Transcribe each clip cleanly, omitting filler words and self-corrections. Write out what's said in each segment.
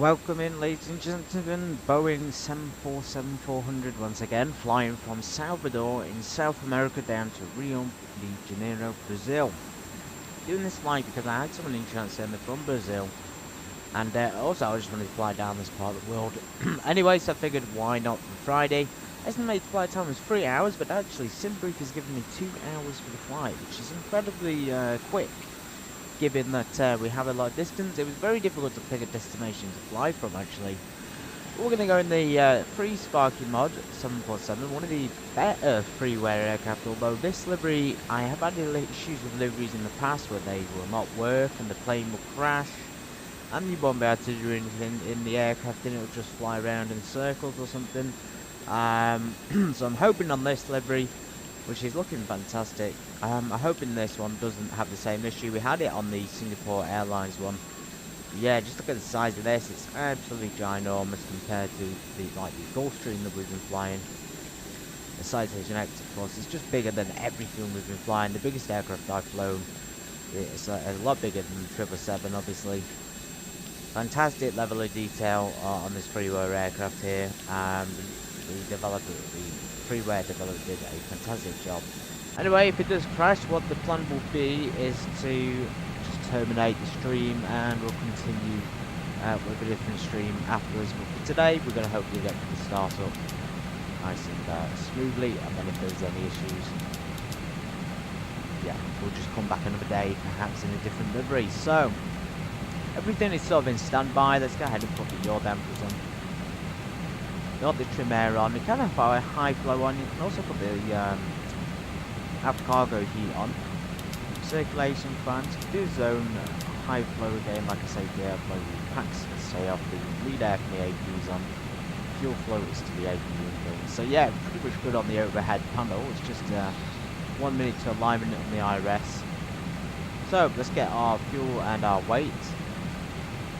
Welcome in, ladies and gentlemen. Boeing 747-400 once again, flying from Salvador in South America down to Rio De Janeiro, Brazil. Doing this flight because I had someone insurance send me from Brazil, and also I just wanted to fly down this part of the world. Anyway, so I figured why not for Friday. Estimated flight time was 3 hours, but actually SimBrief has given me 2 hours for the flight, which is incredibly quick. Given that we have a lot of distance, it was very difficult to pick a destination to fly from actually. We're going to go in the free Sparky mod 747, one of the better freeware aircraft, although this livery, I have had issues with liveries in the past where they will not work and the plane will crash and you won't be able to do anything in the aircraft and it will just fly around in circles or something. So I'm hoping on this livery, which is looking fantastic. I'm hoping this one doesn't have the same issue. We had it on the Singapore Airlines one. Yeah, just look at the size of this. It's absolutely ginormous compared to the Gulfstream that we've been flying. The Citation X, of course, is just bigger than everything we've been flying. The biggest aircraft I've flown is a lot bigger than the 777, obviously. Fantastic level of detail on this freeware aircraft here. The freeware developer did a fantastic job. Anyway, if it does crash, what the plan will be is to just terminate the stream and we'll continue with a different stream afterwards. But for today, we're going to hopefully get the start up nice and smoothly, and then if there's any issues, yeah, we'll just come back another day, perhaps in a different livery. So, everything is sort of in standby. Let's go ahead and put the yaw dampers on. Got the trim air on. You can have a high flow on. You can also put the have cargo heat on. Circulation fans. Do zone high flow again, like I say, the airflow packs stay off. The lead air from the APs on. Fuel flow is to the AP and things. So yeah, pretty much good on the overhead panel. It's just 1 minute to alignment on the IRS. So let's get our fuel and our weight.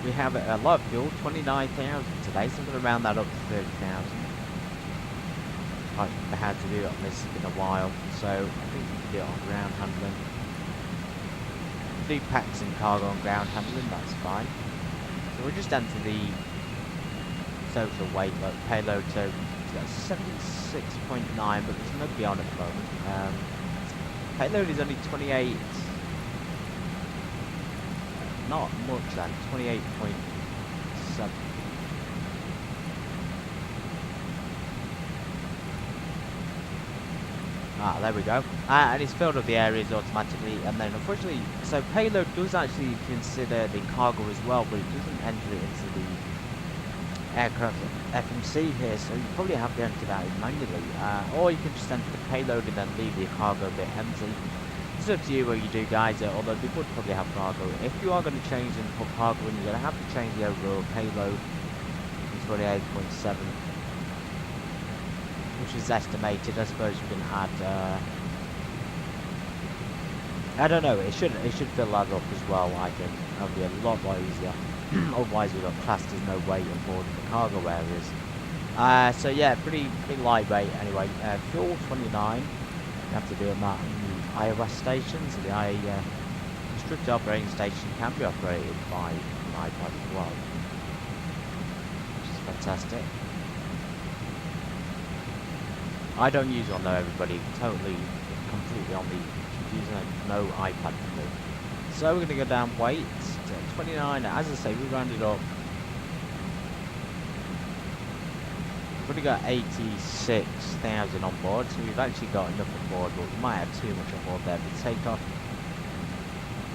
We have a lot of fuel, 29,000 today, so I'm going to round that up to 30,000. I haven't had to do it on this in a while, so I think we can do it on ground handling. Do packs and cargo on ground handling, that's fine. So we'll just enter the total weight, like payload, so that's 76.9, but there's nobody on at the moment. Payload is only 28. Not much then, 28.7. Ah, there we go. And it's filled up the areas automatically, and then unfortunately, so payload does actually consider the cargo as well, but it doesn't enter it into the aircraft FMC here, so you probably have to enter that manually, or you can just enter the payload and then leave the cargo a bit empty. It's up to you what you do, guys, although they would probably have cargo. If you are going to change and put cargo in, you're going to have to change the overall payload to 28.7, which is estimated. I suppose you can add, I don't know, it should fill that up as well, I think. That'll be a lot easier. Otherwise we've got classed as no weight on board in the cargo areas. So yeah, pretty lightweight anyway. Fuel 29, you have to do on that. IOS stations, so the restricted operating station can be operated by an iPad as well, which is fantastic. I don't use one though, everybody, completely on the computer, no iPad for me. So we're going to go down weight to 29, as I say, we rounded up. We've only got 86,000 on board, so we've actually got enough on board, but we might have too much on board there for takeoff.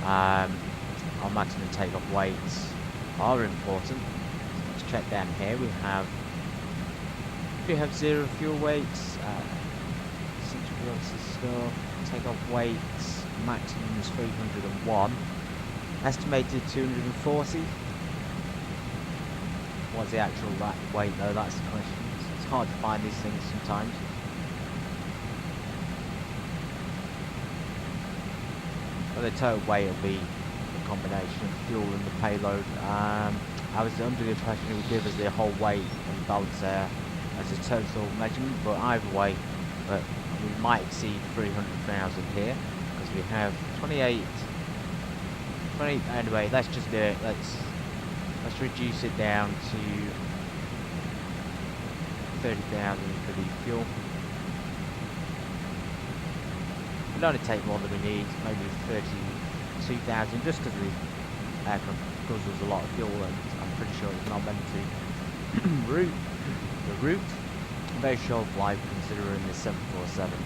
Our maximum takeoff weights are important. So let's check down here. We have 0 fuel weights, central stuff, takeoff weights, maximum is 301, estimated 240. What's the actual weight though? That's the question. It's hard to find these things sometimes. But the total weight will be a combination of fuel and the payload. I was under the impression it would give us the whole weight and balance there as a total measurement, but either way, we might exceed 300,000 here because we have 28. Anyway, let's just do it. Let's reduce it down to 30,000 for the fuel. It'll only take more than we need, maybe 32,000, just because the aircraft guzzles a lot of fuel, and I'm pretty sure it's not meant to route the route. Very short flight considering the 747.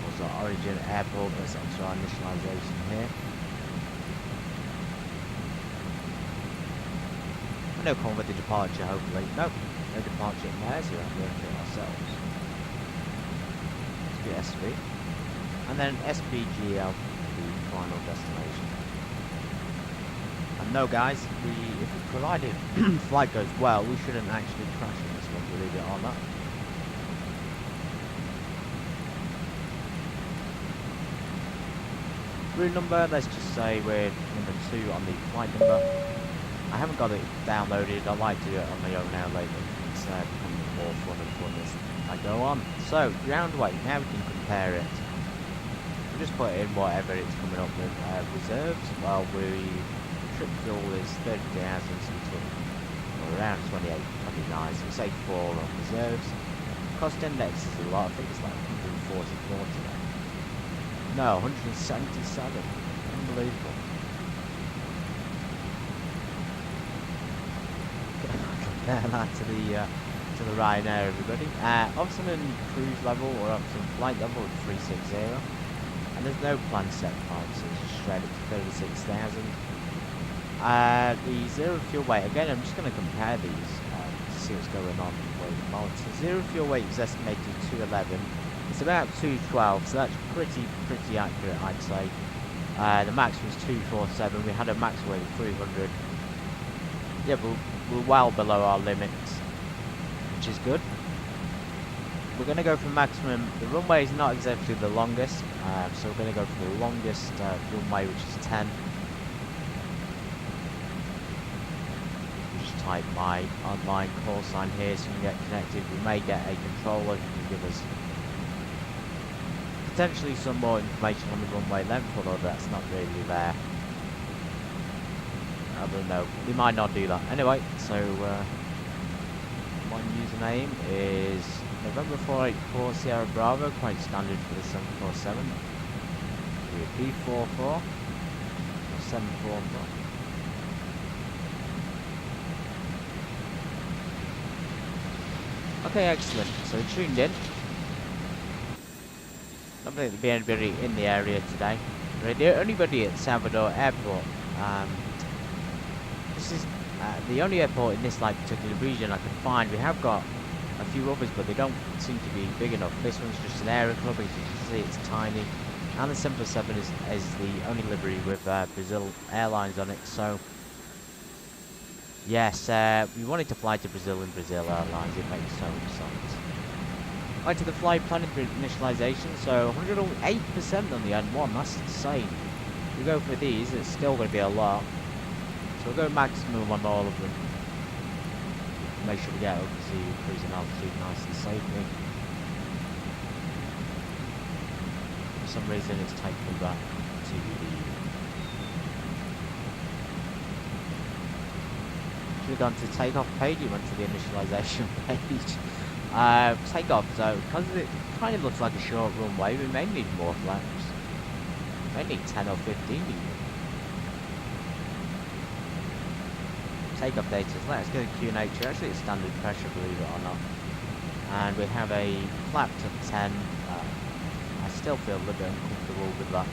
Also origin airport, let's enter our initialization here. No problem with the departure, hopefully. Nope, no departure in there, so we have to work it ourselves. SBSV. And then SBGL, the final destination. And no guys, if provided flight goes well, we shouldn't actually crash in this one, believe it or not. Route number, let's just say we're number 2 on the flight number. I haven't got it downloaded, I like to do it on my own now lately. It's becoming more fun and fun as I go on. So, ground weight, now we can compare it. We'll just put in whatever it's coming up with. Reserves, well, trip fuel is 30,000, so we took around 28, 29, so we say 4 on reserves. Cost index is a lot, I think it's like 144 today. No, 177, unbelievable. Compare that to the right now, everybody. Optimum cruise level or optimum flight level of 360, and there's no planned set time, so it's just straight up to 36,000. The zero fuel weight, again, I'm just going to compare these to see what's going on with the moment. So zero fuel weight is estimated 211. It's about 212, so that's pretty accurate, I'd say. The max was 247. We had a max weight of 300. Yeah, but we're well below our limits, which is good. We're going to go for maximum. The runway is not exactly the longest, so we're going to go for the longest runway, which is 10. Just type my online call sign here so we can get connected. We may get a controller who can give us potentially some more information on the runway length, although that's not really there. I don't know, we might not do that. Anyway, so my username is November 484 Sierra Bravo, quite standard for the 747. B44 or 744. Okay, excellent. So tuned in. I don't think there'll be anybody in the area today. We're the only body at Salvador Airport. This is the only airport in this particular region I can find. We have got a few others, but they don't seem to be big enough. This one's just an aero club, as you can see, it's tiny. And the 747 is the only livery with Brazil Airlines on it. So, yes, we wanted to fly to Brazil in Brazil Airlines. It makes so much sense. Right to the flight planning for initialization. So 108% on the N1. That's insane. If we go for these, it's still going to be a lot. So we'll go maximum on all of them. Make sure we get over to cruising altitude nice and safely. For some reason it's taking me back to the... Should have gone to the takeoff page, we went to the initialization page. Takeoff, so because it kind of looks like a short runway, we may need more flaps. May need 10 or 15 even. Takeoff data, so let's go to QNH. Actually it's standard pressure, believe it or not. And we have a flap to 10. I still feel a little bit uncomfortable with that.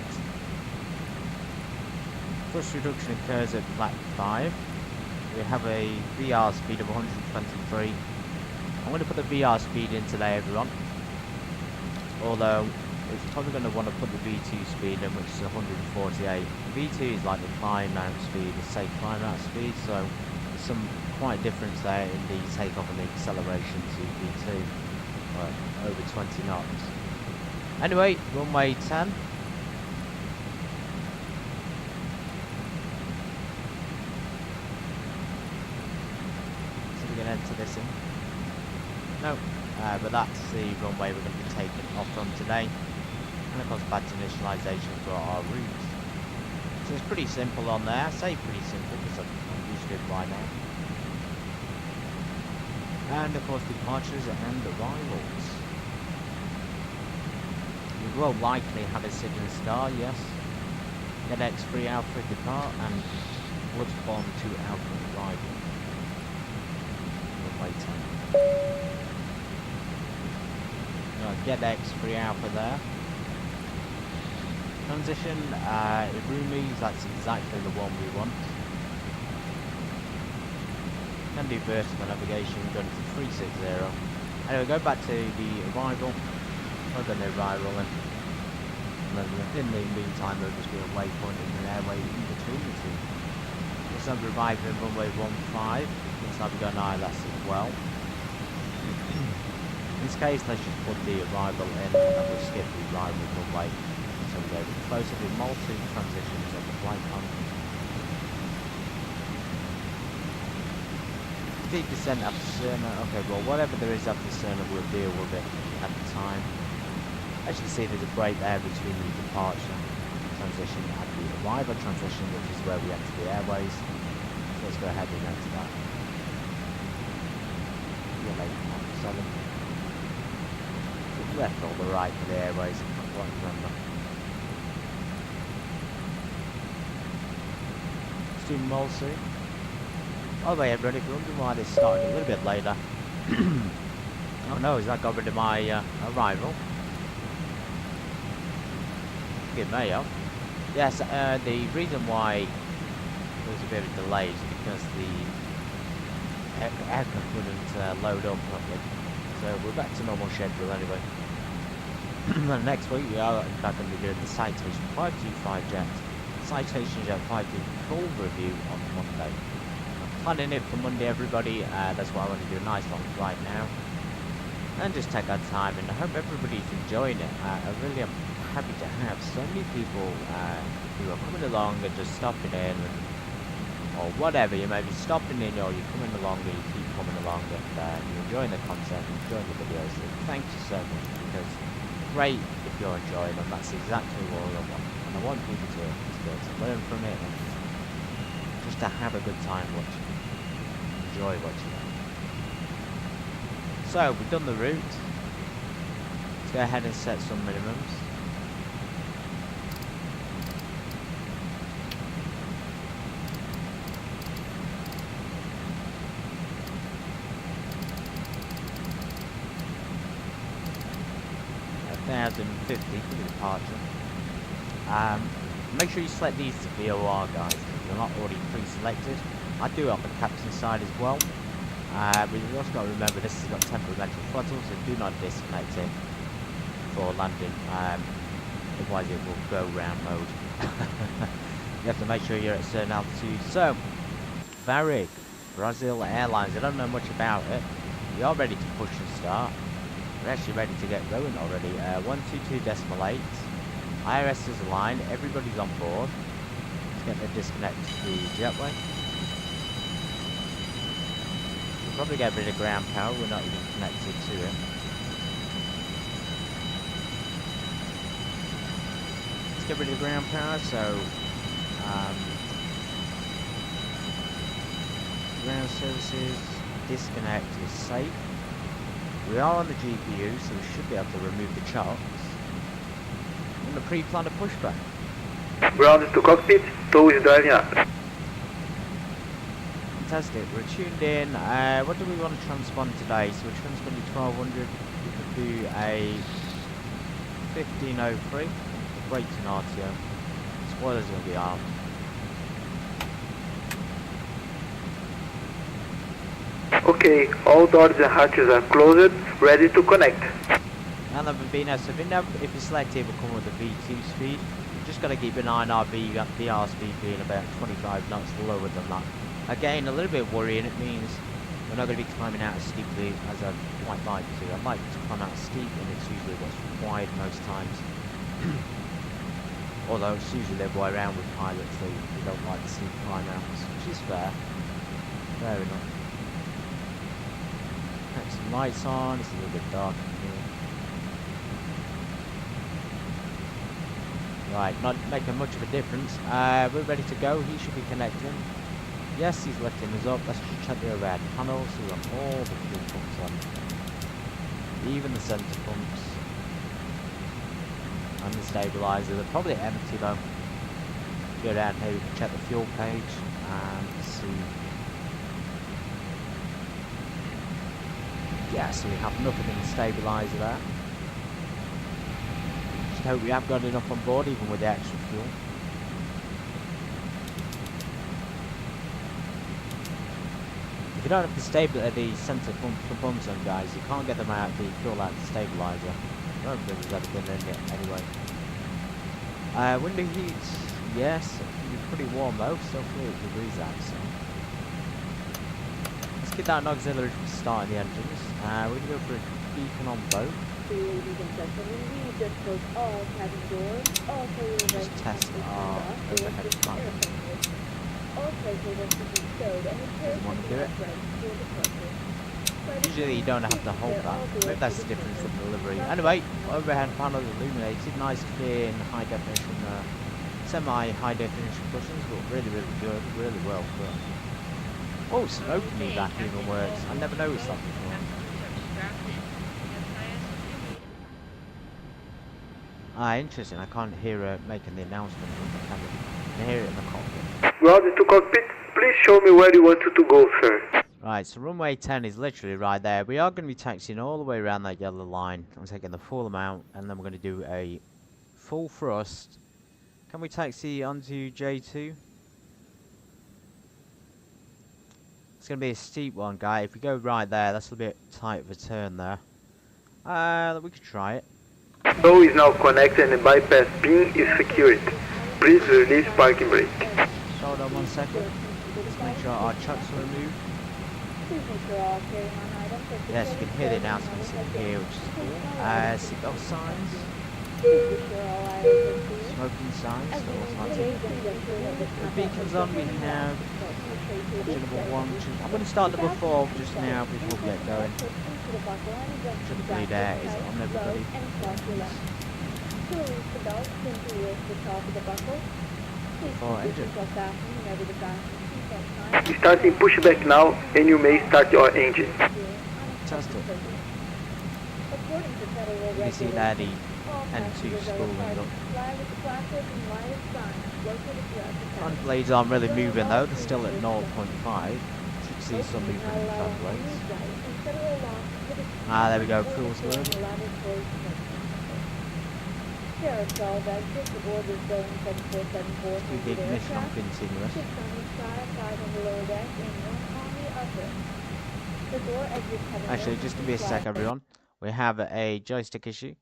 Thrust reduction occurs at flap 5. We have a VR speed of 123. I'm going to put the VR speed in today, everyone. Although, it's probably going to want to put the V2 speed in, which is 148. V2 is like the climb out speed, the safe climb out speed, so there's some quite difference there in the takeoff and the acceleration to V2. Over 20 knots. Anyway, runway 10. So we're going to enter this in. No, but that's the runway we're going to be taking off from today. And of course back to initialization for our route. So it's pretty simple on there. I say pretty simple because I'm used to it by now. And of course departures and arrivals. You will likely have a signal star, yes. Get X3 Alpha depart and Woods Bomb 2 Alpha arrival. We'll wait time. Get X3 Alpha there. Transition, Irumis, that's exactly the one we want. Can do vertical navigation, going to 360. Anyway, go back to the arrival. Plug in the arrival and then in the meantime there'll just be a waypoint and an airway in between the two. Looks like we're arriving at runway 15. Looks like we've got an ILS as well. In this case, let's just put the arrival in and then we'll skip the arrival runway. So we're going closer to multi transitions on the flight plan. 50% after Cerner. Okay, well, whatever there is after Cerner, we'll deal with it at the time. As you can see, there's a break there between the departure transition and the arrival transition, which is where we enter the airways. So let's go ahead and enter that. The left or the right for the airways, I can't quite remember. Let's do Mulsey. By the way, everybody, if you're wondering why this started a little bit later, oh no, is that got rid of my arrival? It may have. Yes, the reason why there was a bit of a delay is because the aircraft wouldn't load up properly. So we're back to normal schedule anyway. Next week we are in fact going to be doing the Citation 525 jet. Citation Jet 525 full review on Monday. I'm planning it for Monday, everybody. That's why I want to do a nice long flight now. And just take our time, and I hope everybody's enjoying it. I really am happy to have so many people who are coming along and just stopping in, or whatever. You may be stopping in, or you're coming along and you keep coming along, and you're enjoying the content, enjoying the videos. So thank you so much, because great if you're enjoying them. That's exactly what I want, and I want people to be able to learn from it and just to have a good time watching, enjoy watching it. So we've done the route. Let's go ahead and set some minimums. $1,050 for the departure. Make sure you select these to VOR, guys, if you're not already pre-selected. I do it on the captain side as well. But you've also got to remember this has got temperamental throttle, so do not disconnect it for landing. Otherwise it will go round mode. You have to make sure you're at a certain altitude. So, Varig, Brazil Airlines, I don't know much about it. We are ready to push and start. We're actually ready to get going already. 122.8. IRS is aligned. Everybody's on board. Let's get the disconnect the jetway. We'll probably get rid of ground power. We're not even connected to it. Let's get rid of the ground power. So, ground services disconnect is safe. We are on the GPU, so we should be able to remove the chocks. And the pre-plan a pushback. Ground to cockpit, tow is driving up. Fantastic, we're tuned in. What do we want to transpond today? So we're transponding 1200. We could do a 1503. The brakes and RTO. Spoilers will be armed. Okay, all doors and hatches are closed, ready to connect. Now that we've been out, so if you select it, will come with a V2 speed. You've just got to keep an eye on our VR speed being about 25 knots lower than that. Again, a little bit worrying. It means we're not going to be climbing out as steeply as I'd quite like to. I'd like to climb out steep, and it's usually what's required most times. Although it's usually the other way around with pilots, they don't like the steep climb outs, which is fair. Fair enough. Put some lights on. It's a little bit dark in here. We Right, not making much of a difference. We're ready to go. He should be connecting. Yes, he's lifting us up. Let's just check the overhead panels. We want all the fuel pumps on. Even the centre pumps. And the stabiliser. They're probably empty though. Go down here, we can check the fuel page and see. Yeah, so we have nothing in the stabiliser there. Just hope we have got enough on board even with the extra fuel. If you don't have the centre pumps on, guys, you can't get them out, the fuel out of the stabiliser. I don't think there's ever been in it anyway. Window heat, yes, it's pretty warm though, still 40 degrees out, so. Let's get that auxiliary starting the engines. We're going to go for a beacon on both. Just test our overhead panel. Doesn't want to do it. Usually you don't have to hold that. Maybe that's the difference in delivery. Anyway, overhead panel illuminated, nice clear and high definition, semi-high definition cushions, but really good, really well done. Oh, smoke vac even works. I never noticed that before. Interesting. I can't hear her making the announcement from the cabin. I can hear it in the cockpit. Grounded to cockpit, please show me where you wanted to go, sir. Right, so runway 10 is literally right there. We are going to be taxiing all the way around that yellow line. I'm taking the full amount, and then we're going to do a full thrust. Can we taxi onto J2? It's going to be a steep one, guy. If we go right there, that's a bit tight of a turn there. We could try it. Flow is now connected and bypass pin is secured. Please release parking brake. Hold on 1 second. Let's make sure our chucks are removed. Yes, you can hear the announcements in here, which is cool. Seatbelt signs. Smoking signs, so automatic. The beacons on, we have number 1, 2. I'm going to start number 4 just now before we get going. Shouldn't bleed air, is it on everybody? For engine. Starting pushback now, and you may start your engine. Fantastic. You can see there the N2 spooling up. Front blades aren't really moving though, they're still at 0.5. Should see some movement in front blades. There we go, fuel's good. Keep the ignition on continuous. Actually, just give me a sec, everyone. We have a joystick issue.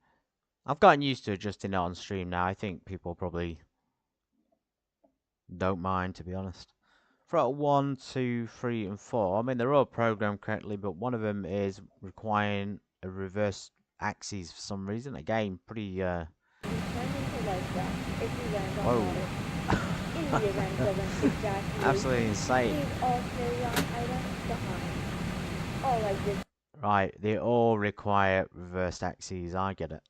I've gotten used to adjusting it on stream now. I think people probably don't mind, to be honest. Throttle 1, 2, 3, and 4. I mean, they're all programmed correctly, but one of them is requiring a reverse axis for some reason. Again, pretty whoa. Absolutely insane. Right, they all require reversed axes. I get it.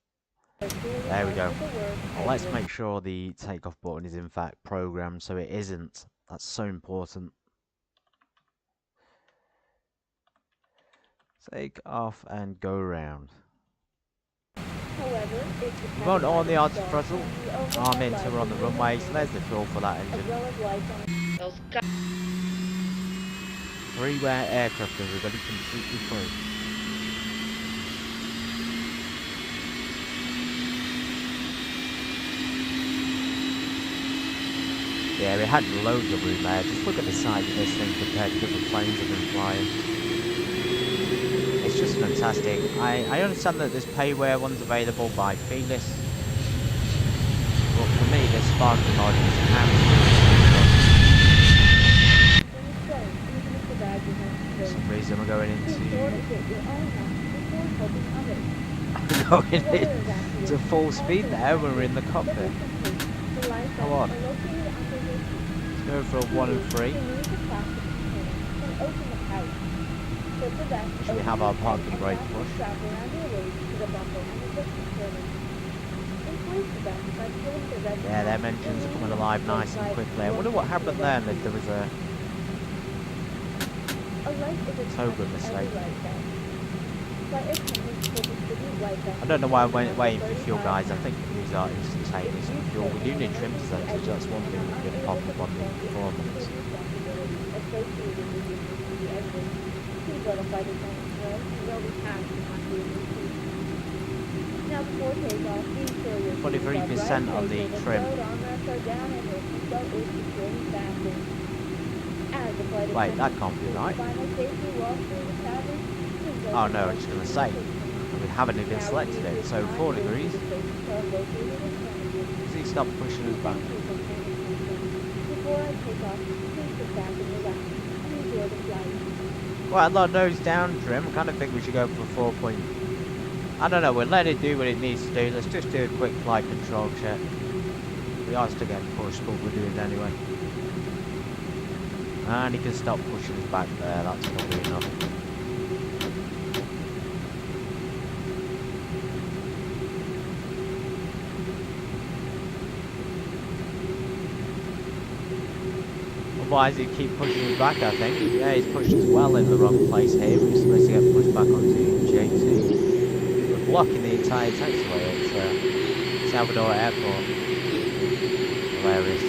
There we go. Well, let's make sure the takeoff button is in fact programmed so it isn't. That's so important. Take off and go around. We won't on the auto throttle. Arm into we're on the runway, so there's the fuel for that engine. 3-way aircraft, everybody, completely free. Yeah, we had loads of room there. Just look at the size of this thing compared to different planes I've been flying. It's just fantastic. I understand that this payware one's available by Feeless. But for me, this Sparky mod is for some reason we're going into full speed there when we're in the cockpit. Come on. Let's go for a 1 and 3. Should we have our parking brake push? Yeah, them engines are coming alive nice and quickly. I wonder what happened then, if there was a toga mistake. I don't know why I'm waiting for fuel, guys. I think these are instantaneous on fuel. We do need trim percentage, that's one thing we did pop up on the performance. Now before takeoff, be sure your 23% on the trim. Wait, that can't be right. Oh no, I was just going to say, we haven't even selected it, so 4 degrees. See, stop pushing us back. Well, Lord nose down trim, I kind of think we should go for 4 point. I don't know, we'll let it do what it needs to do. Let's just do a quick flight control check. We are still getting pushed, but we'll do it anyway. And he can stop pushing us back there, that's probably enough. Otherwise he'd keep pushing us back, I think. Yeah, he's pushed us well in the wrong place here. We're supposed to get pushed back onto J2. We're blocking the entire taxiway at Salvador Airport. Hilarious.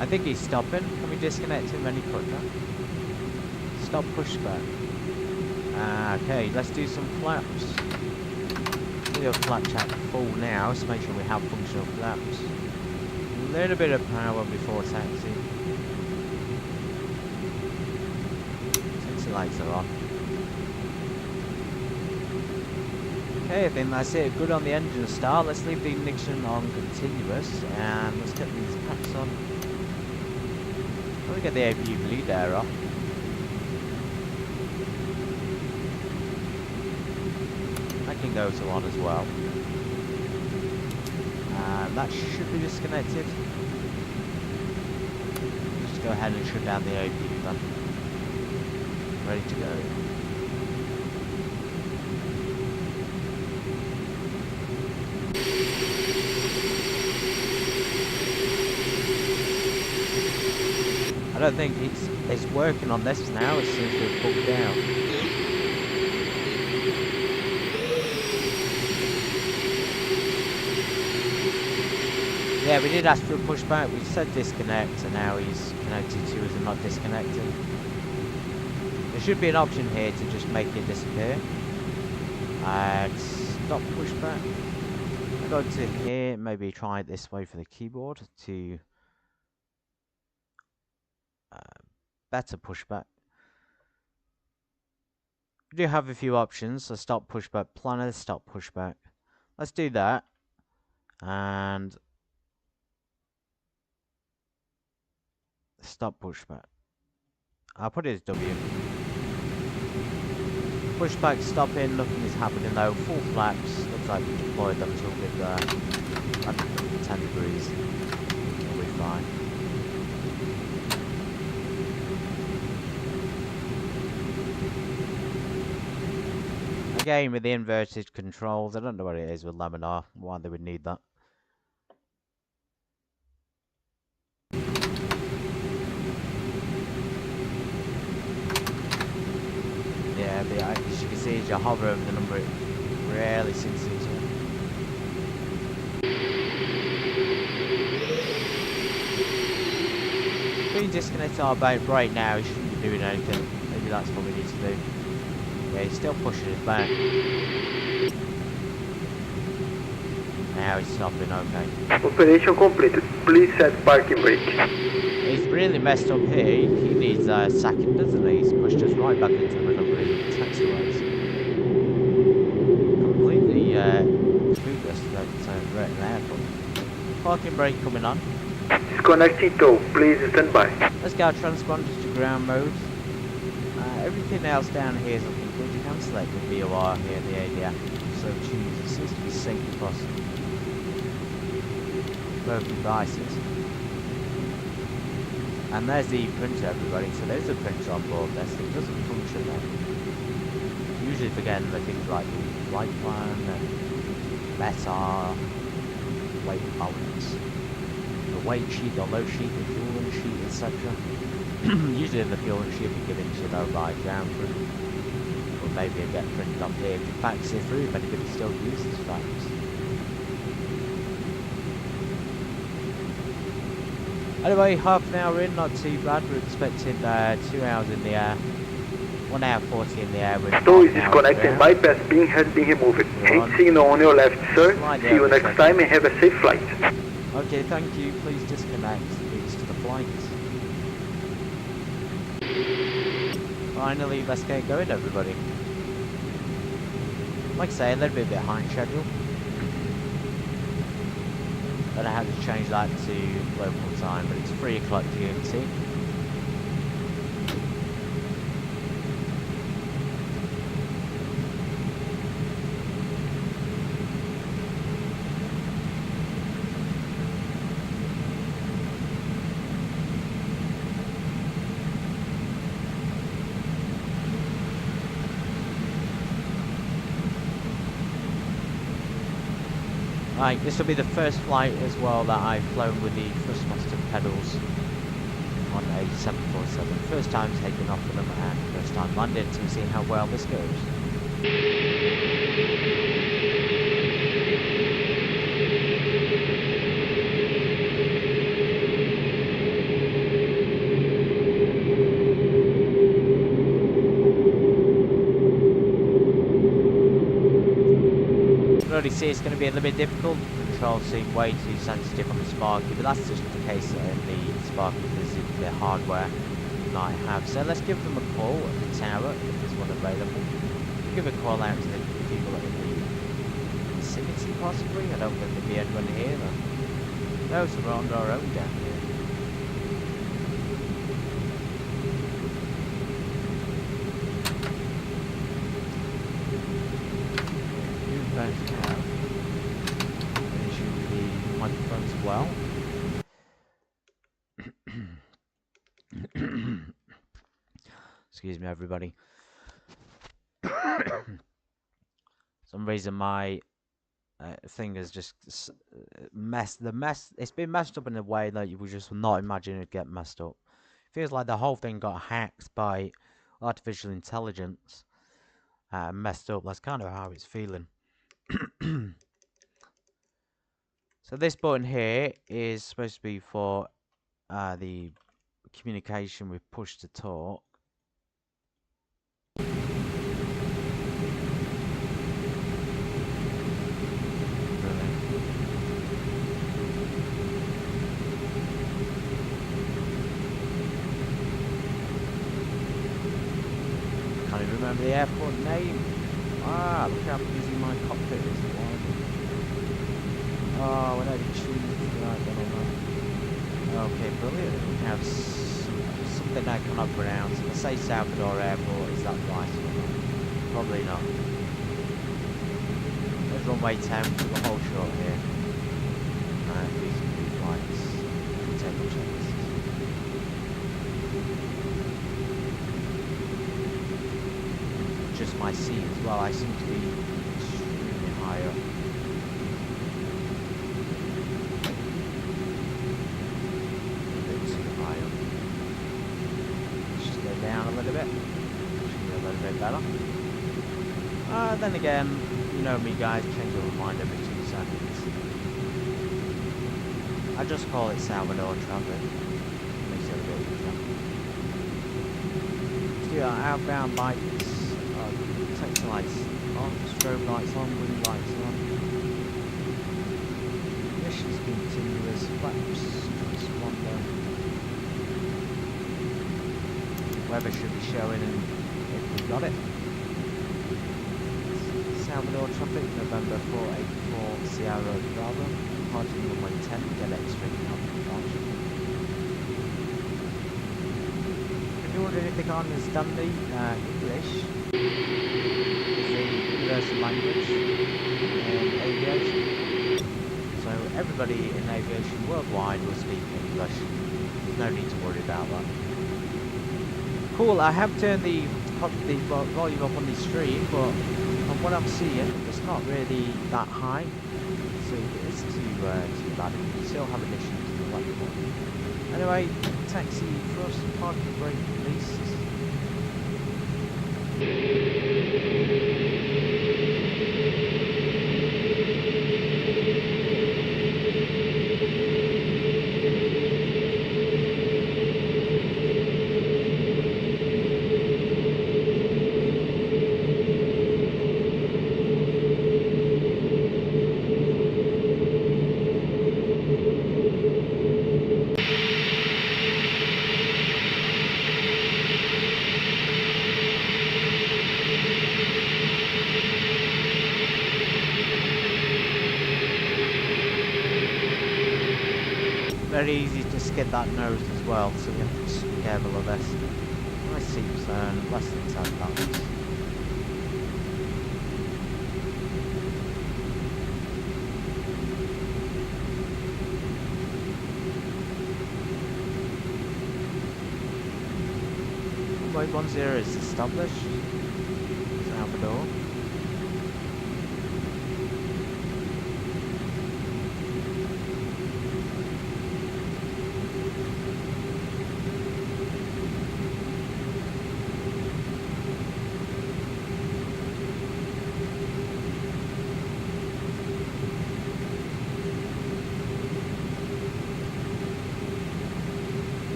I think he's stopping. Can we disconnect him any quicker? Stop pushback. Okay, let's do some flaps. Do a flap check full now, so make sure we have functional flaps. A little bit of power before taxi. Taxi lights are on. Okay, I think that's it. Good on the engine start. Let's leave the ignition on continuous and let's get these packs on. Let me get the APU bleed air off. That can go to on as well. And that should be disconnected. Just go ahead and shut down the APU then. Ready to go. I don't think it's working on this now, it seems to have bugged out. Yeah, we did ask for a pushback, we said disconnect, and now he's connected to us and not disconnected. There should be an option here to just make it disappear. And stop pushback. I go to here, maybe try it this way for the keyboard to better pushback. We do have a few options, so stop pushback planner, stop pushback. Let's do that. And stop pushback. I'll put it as W. Pushback stopping, nothing is happening though. Full flaps, looks like we deployed them to a bit there. At 10 degrees. We'll be fine. Again with the inverted controls, I don't know what it is with laminar, why they would need that. Yeah, but as you can see, as you hover over the number, it rarely sinks into it. If we disconnect our boat right now, we shouldn't be doing anything. Maybe that's what we need to do. Yeah, he's still pushing us back. Now he's stopping, okay. Operation completed. Please set parking brake. He's really messed up here. He needs a sacking, doesn't he? He's pushed us right back into the number of taxiways. Completely screwed us at Reading Airport. Parking brake coming on. Disconnecting tow. Please stand by. Let's get our transponders to ground mode. Everything else down here is looking good. You can select the VOR here, the ADF. So choose. It seems to be synced across. both devices. And there's the printer, everybody. So there's a printer on board this. It doesn't function though. Usually forgetting the things like the flight plan, METAR, weight balance, the weight sheet, the load sheet, the fueling sheet, etc. Usually the fueling sheet will be given to you though by ground crew. Or maybe it get printed up here if you fax it through, if anybody still uses fax. Anyway, half an hour in, not too bad. We're expecting 2 hours in the air, 1 hour 40 in the air. Stow is disconnected. Bypass pin has been removed. Hand signal on your left, sir. See you next time and have a safe flight. Okay, thank you. Please disconnect. Leads to the flight. Finally, let's get going, everybody. Like I say, a little bit behind schedule. Then I had to change that to local time, but it's 3 o'clock GMT. Right, this will be the first flight as well that I've flown with the Thrustmaster pedals on a 747. First time taking off with them and first time landing, so we'll see how well this goes. Already see it's going to be a little bit difficult. The controls seem way too sensitive on the Sparky, but that's just the case in the Sparky because of the hardware you might have. So let's give them a call at the tower if there's one available. We'll give a call out to the people in the vicinity possibly. I don't think there'll be anyone here though. No, so we're on our own down here. Microphones as well. Excuse me, everybody. Some reason my thing is just it's been messed up in a way that you would just not imagine it'd get messed up. Feels like the whole thing got hacked by artificial intelligence and messed up. That's kind of how it's feeling. So this button here is supposed to be for the communication with push to talk. Can't even remember the airport name. Ah, look how busy my cockpit is. Oh, when I choose right then on that. Okay, brilliant. We have something I cannot pronounce. If I say Salvador Airport, is that right or not? Probably not. There's runway 10, we'll hold short here. These are new flights. Table checklists. Just my seat as well, I seem to be extremely high up. Down a little bit, should be a little bit better. Then again, you know me guys, change your mind every 2 seconds. I just call it Salvador traffic, makes it a bit easier. So yeah, outbound lights, protection lights on, strobe lights on, wing lights on. Missions continuous, flaps, transponder. Weather should be showing and if we got it. Salvador traffic, November 484 Sierra Bravo, departing runway 10, get extra out departure. If you want anything on understanding English is the universal language in aviation. So everybody in aviation worldwide will speak English. There's no need to worry about that. Cool, I have turned the volume up on the stream, but from what I'm seeing, it's not really that high. So it's too bad. You still have an issue to the left one. Anyway, taxi thrust, parking brake released. Very easy to skid that nose as well, so you have to just be careful of this. Nice seats and less than 10 pounds. Runway 10 is established. Salvador.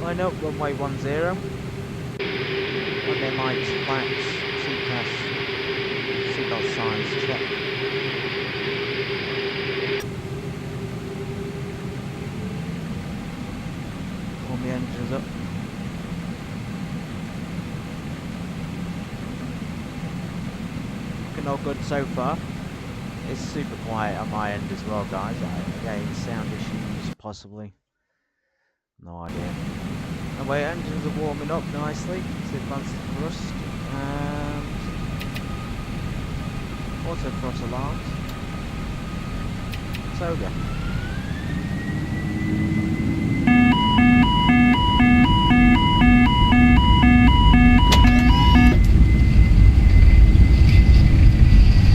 Line up, runway 10. Runway lights, flaps, seatbelt seatbelt signs, check. Warm the engines up. Looking all good so far. It's super quiet on my end as well, guys. Again, sound issues possibly. No idea. Anyway, engines are warming up nicely. Let's advance the thrust and auto throttle alarms. So yeah.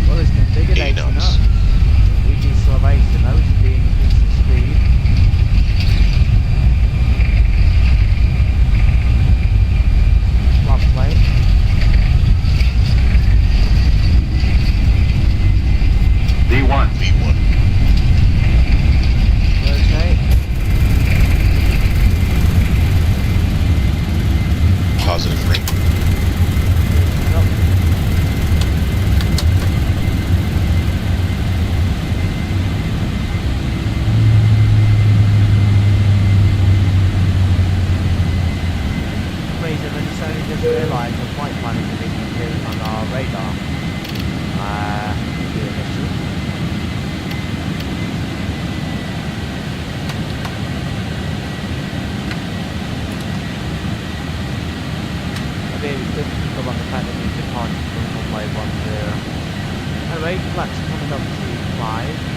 Well, it's configured 80 knots. We deceleration those being increasing speed. V1. Rotate. Positive ring. Up. Reason, I just only just realised the flight planners have been appearing on our radar. Be an issue. Maybe we could go on the fact that we've departed from runway 10. Anyway, flaps coming up to 5.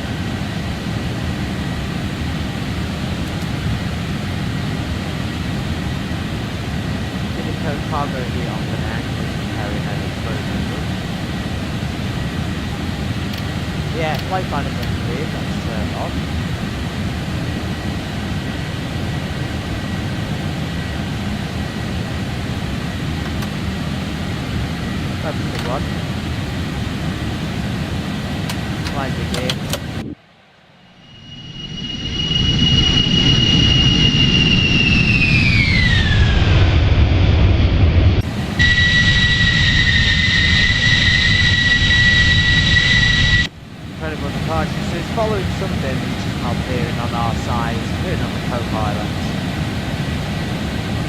Cargo here on the neck, carrying over frozen goods. Yeah, flight plan is clear, that's turned off. That's the one. Flight begin. Following something which is not appearing on our side, it's appearing on the co-pilot,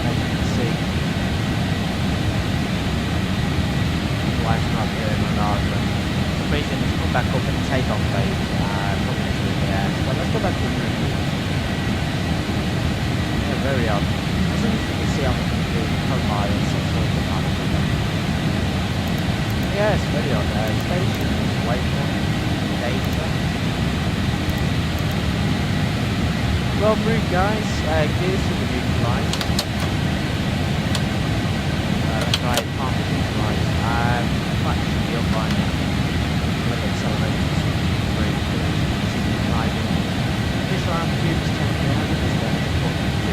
as you can see. Why it's not appearing on ours, but for some reason it's come back up in the takeoff phase, probably through the air. But let's go back to the room. Yeah, very odd. As soon as you can see on the co-pilot, some sort of kind of thing. Yeah, it's very odd. Station, waypoint, data. Well, route guys, gears to the neutralized. That's right, can't be neutralized. Might should be up by now. Let it accelerate to 63, driving. This round tube is 10,000, this one is 1600.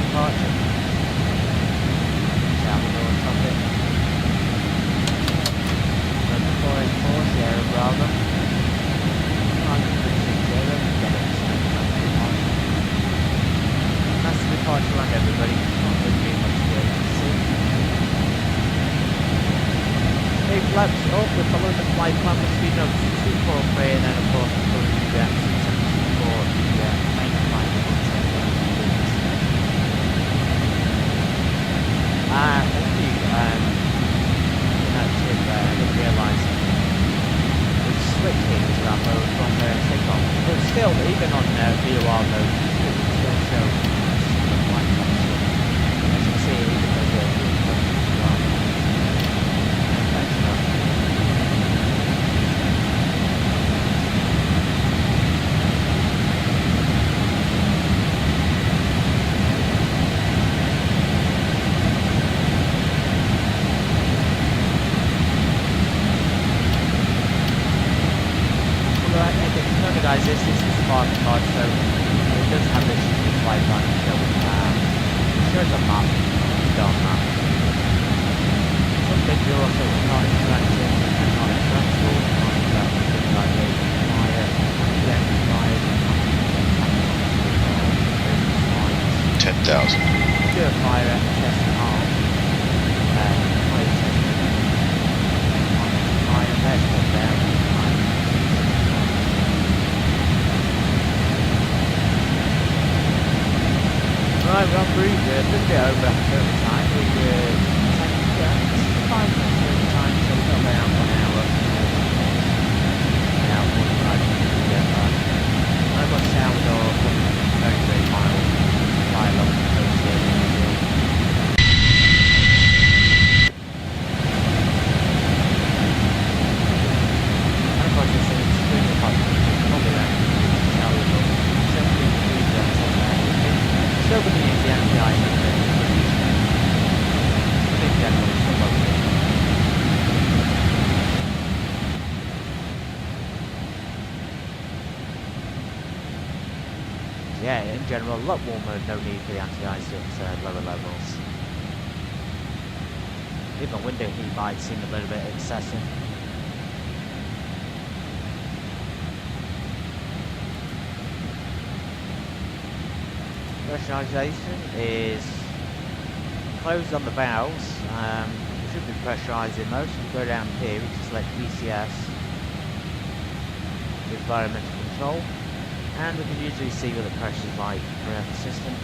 Departure. Salvador trumpet. Deploying force, Sierra Bravo. 960, get it. That's the departure run, everybody. Not going to be much to see. Big flaps up, we're following the flight plan, we're speeding up to 243, and then of course we're following the 674, the main flight. Thank you. I didn't realise we've switched here to that mode from takeoff. But still, even on VOR mode, it still shows the flight function. As you can see, even though we're doing function as well. Thanks, man. Guys, this is the Sparky mod, so it does have this flight line show. It shows a map, a dark map. Some things are also not interactive and not interactable, not interactive like fire, fire, 10,000. Do a fire at test and arm. Fire test. Fire, let's put down. Right, we're on route, we're a little bit over time, we were 5 minutes over time, so we've got around 1 hour. Now, 45 minutes to get back. I've got Salvador, very, very mild, fly along the coast here in Brazil. And of course, it's extremely hot, probably around Salvador, 70 degrees outside there. Still going to use the anti-ice in general, it's still lovely. Yeah, in general, a lot warmer, no need for the anti-ice at lower levels. Even window heat might seem a little bit excessive. Pressurization is closed on the valves. We should be pressurizing most. We go down here, we just select ECS, environmental control, and we can usually see what the pressure is like throughout the system.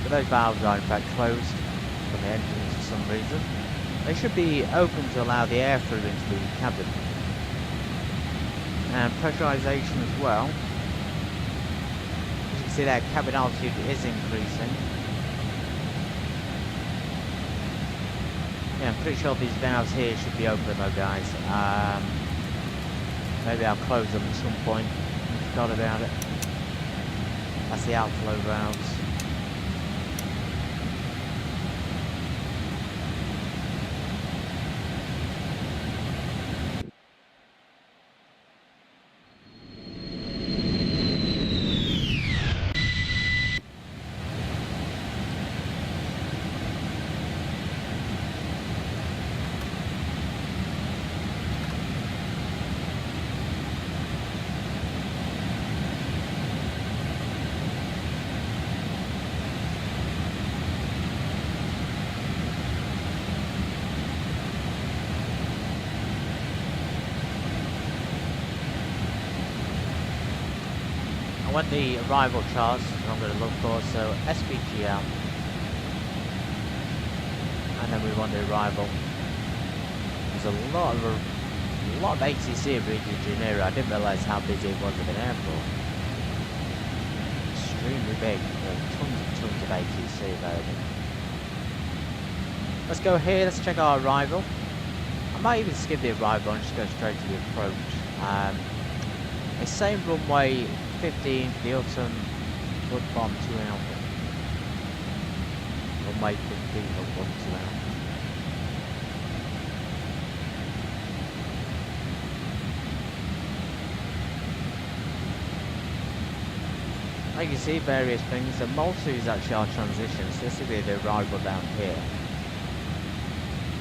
But those valves are in fact closed from the engines for some reason. They should be open to allow the air through into the cabin. And pressurization as well. See that cabin altitude is increasing. Yeah, I'm pretty sure these valves here should be open though, guys. Maybe I'll close them at some point. I forgot about it. That's the outflow valves. I want the arrival charts that I'm going to look for, so SBGL, and then we want the arrival. There's a lot of ATC at Rio De Janeiro. I didn't realise how busy it was at an airport. Extremely big. There are tons of ATC available. Let's go here, let's check our arrival. I might even skip the arrival and just go straight to the approach. It's same runway 15 for the autumn, foot bomb 2 Alpha. Runway 15, foot bomb 2 Alpha. Like you see, various things. The Malta is actually our transition, so this will be the arrival down here.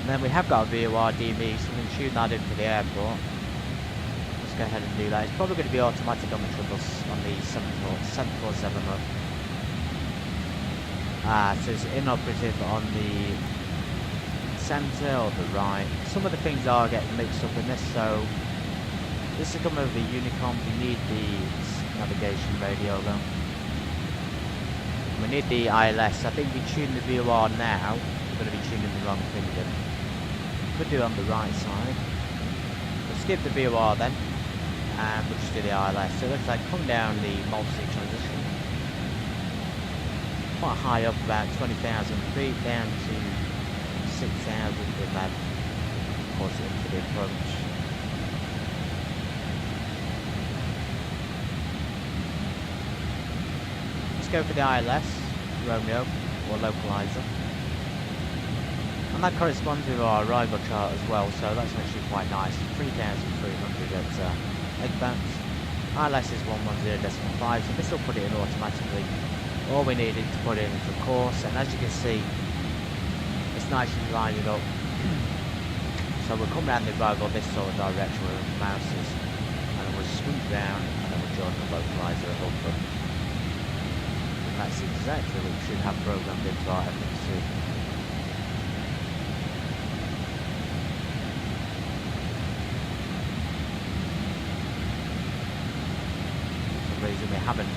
And then we have got a VOR DV, so we can tune that in for the airport. Let's go ahead and do that. It's probably going to be automatic on the triples, on the 747. So it's inoperative on the centre or the right. Some of the things are getting mixed up in this, so this is coming over the Honeycomb. We need the navigation radio though. We need the ILS. I think we tune the VOR now. We're going to be tuning the wrong thing again. Could do it on the right side. We'll skip the VOR then, and we'll just do the ILS. So it looks like come down the multi transition. Quite high up, about 20,000 feet, down to 6,000 with that, of course, into the approach. Go for the ILS, Romeo, or localizer. And that corresponds with our arrival chart as well, so that's actually quite nice. 3,300 at egg bounce. ILS is 110.5, so this will put it in automatically. All we needed to put in is the course, and as you can see, it's nicely lined it up. So we'll come down the arrival this sort of direction with the mouses, and then we'll swoop down, and then we'll join the localizer above them. That's exactly what we should have programmed into our FMC. For some reason we haven't.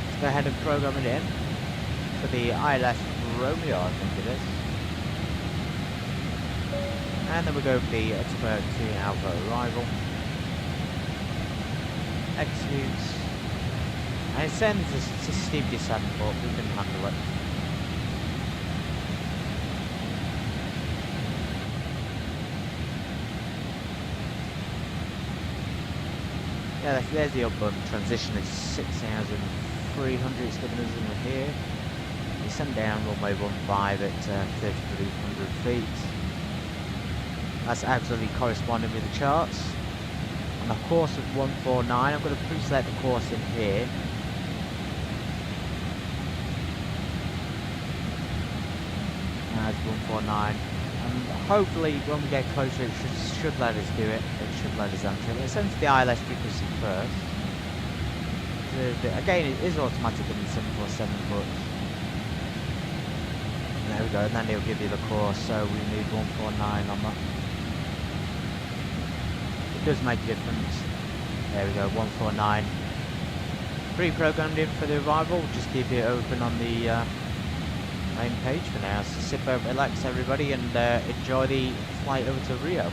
Let's go ahead and program it in for the ILS Romeo, I think it is. And then we go for the Expert 2 Alpha arrival. Executes. And it sends a steep descent, but we can handle it. Yeah, there's the upburn transition. It's 6,300. It's giving us in here. We send down runway 15 at 3,300 feet. That's absolutely corresponding with the charts. On the course of 149, I'm going to pre-select the course in here. That's 149, and hopefully when we get closer it should let us do it. It should let us enter it. Let's enter the ILS frequency first. Again, it is automatic in the 747, but there we go, and then it'll give you the course, so we need 149 on that. It does make a difference. There we go, 149. Pre-programmed in for the arrival. We'll just keep it open on the main page for now. So sit back, relax everybody, and enjoy the flight over to Rio.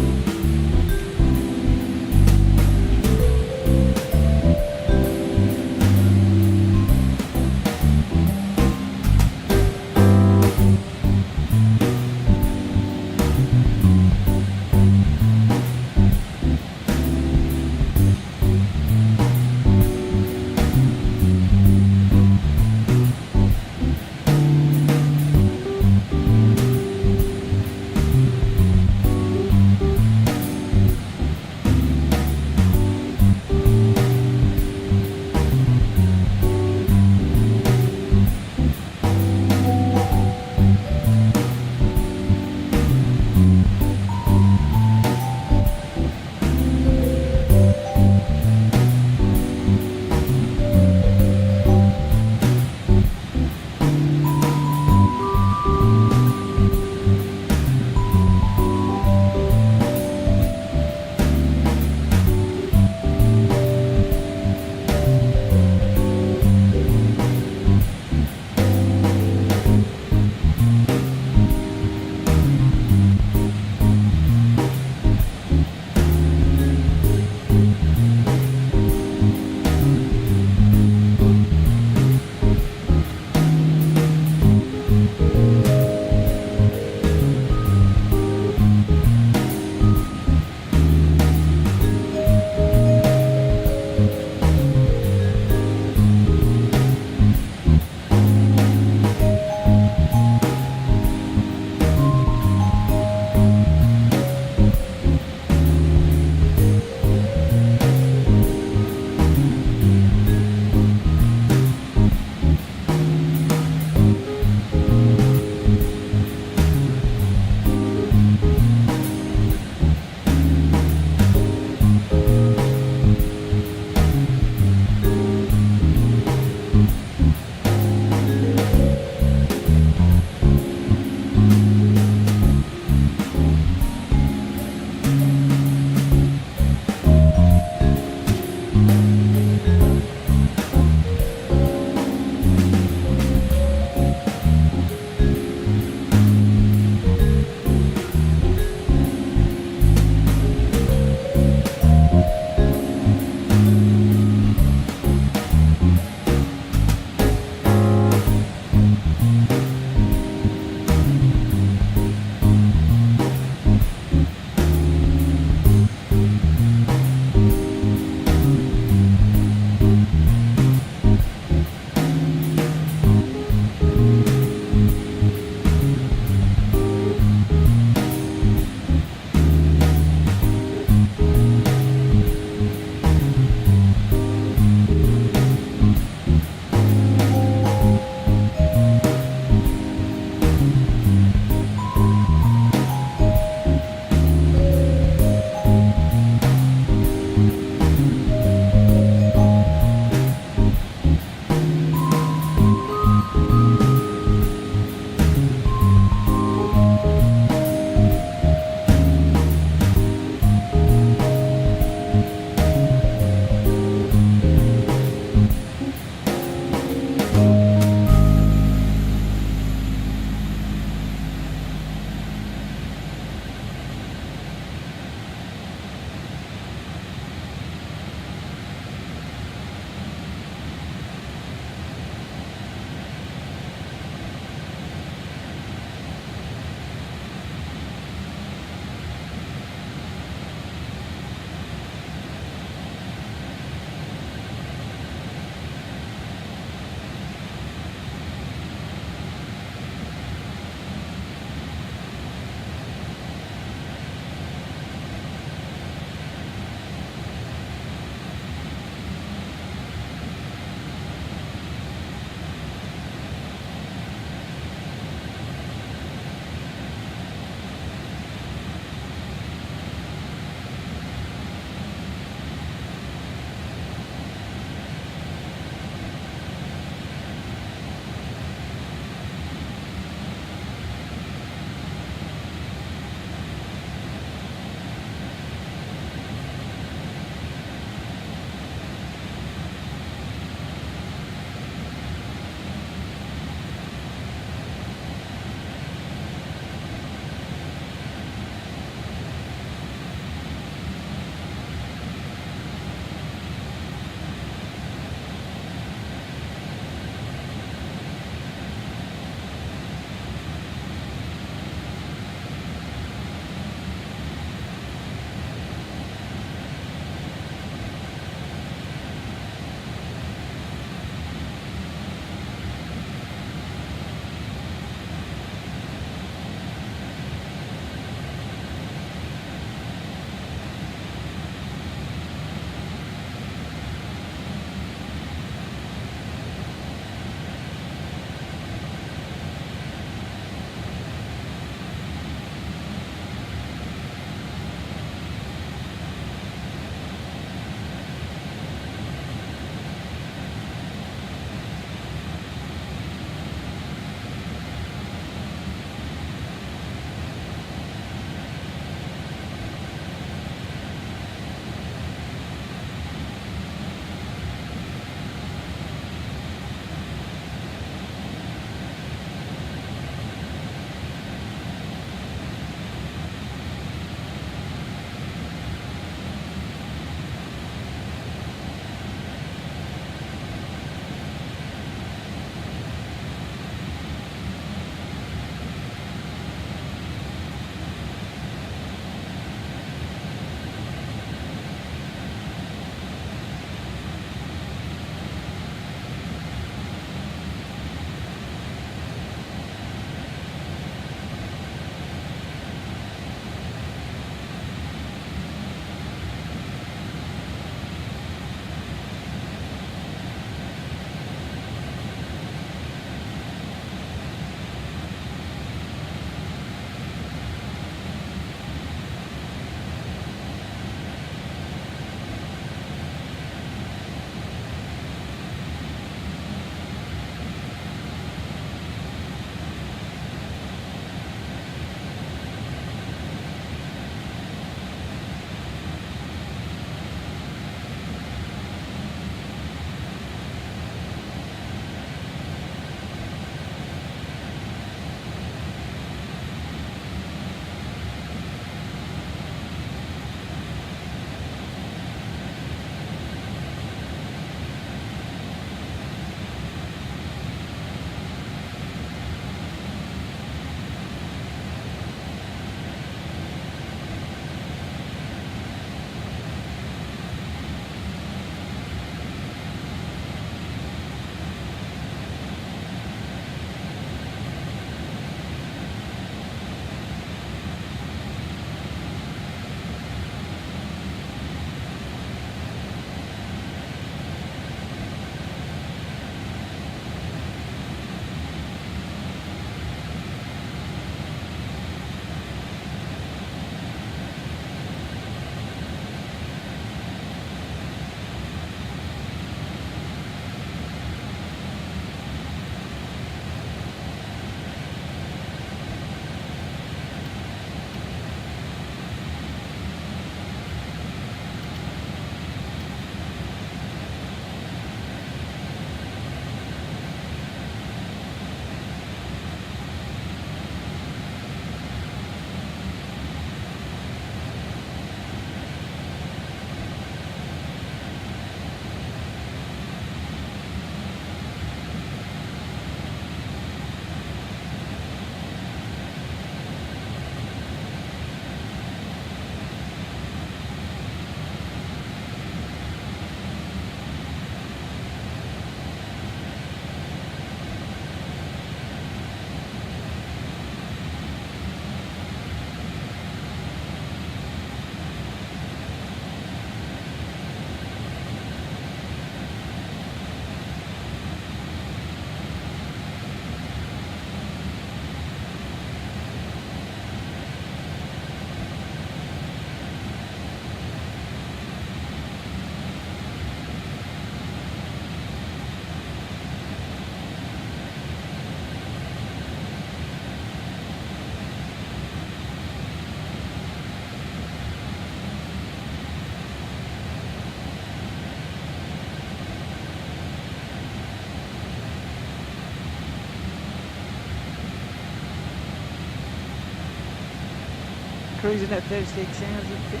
cruising at 36,000 feet.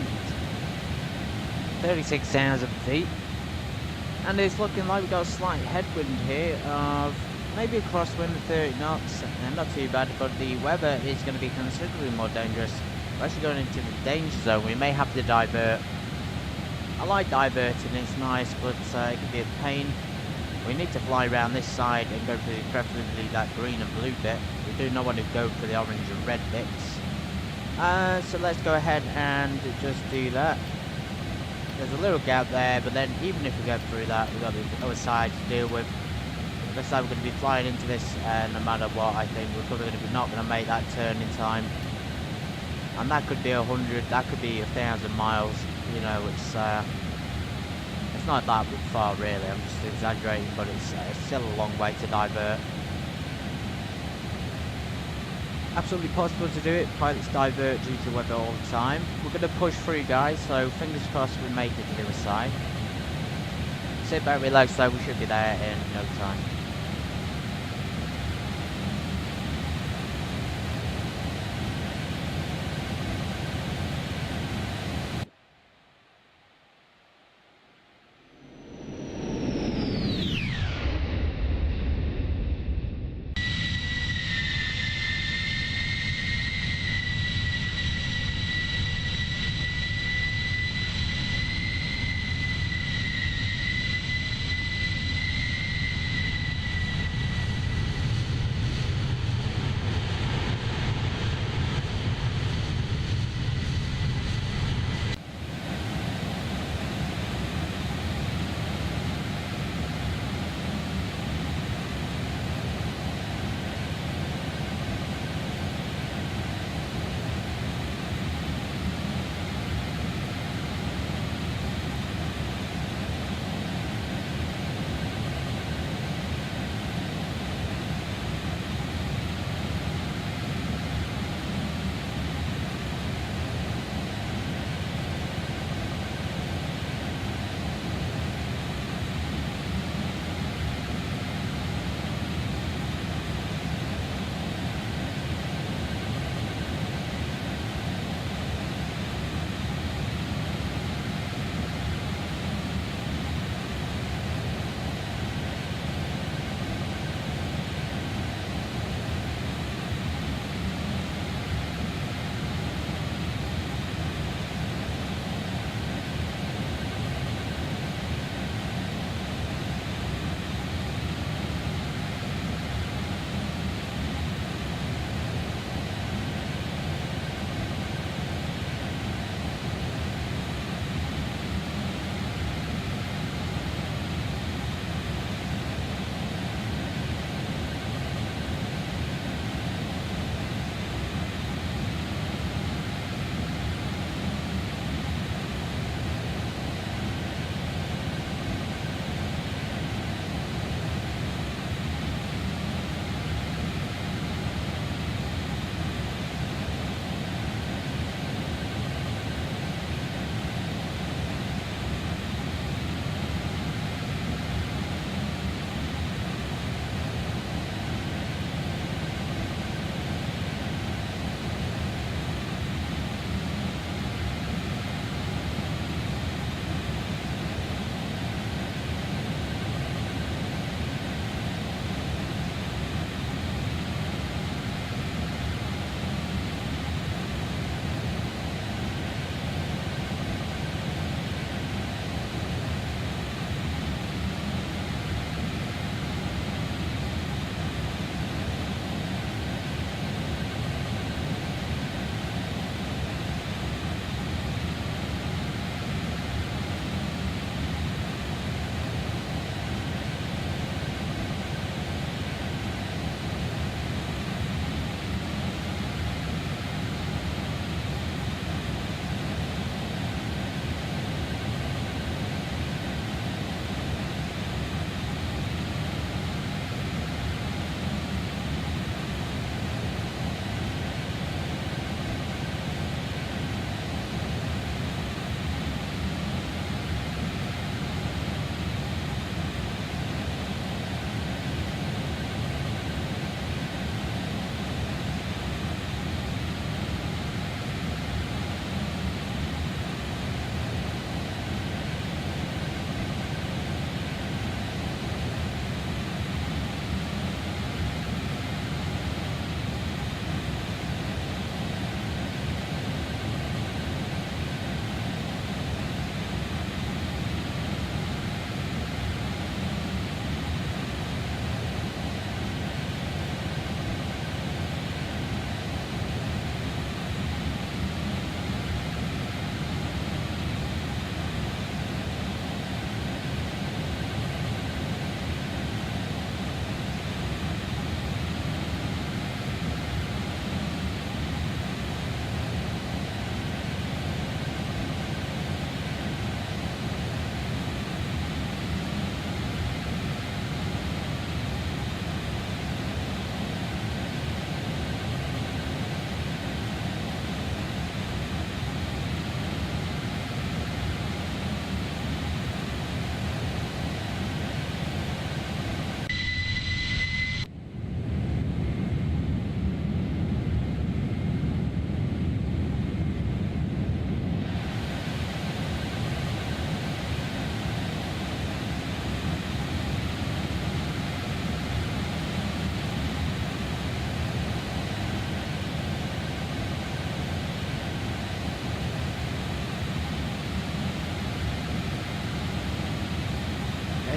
36,000 feet. And it's looking like we've got a slight headwind here of maybe a crosswind of 30 knots. And not too bad, but the weather is going to be considerably more dangerous. We're actually going into the danger zone. We may have to divert. I like diverting, it's nice, but it can be a pain. We need to fly around this side and go for preferably that green and blue bit. We do not want to go for the orange and red bits. So let's go ahead and just do that. There's a little gap there, but then even if we go through that, we've got the other side to deal with. Looks like we're going to be flying into this no matter what. I think we're probably not going to make that turn in time. And that could be 100, that could be 1,000 miles. You know, it's not that far really. I'm just exaggerating, but it's still a long way to divert. Absolutely possible to do it. Pilots divert due to weather all the time. We're going to push through, guys, so fingers crossed we make it to the other side. Sit back, relax, though. We should be there in no time.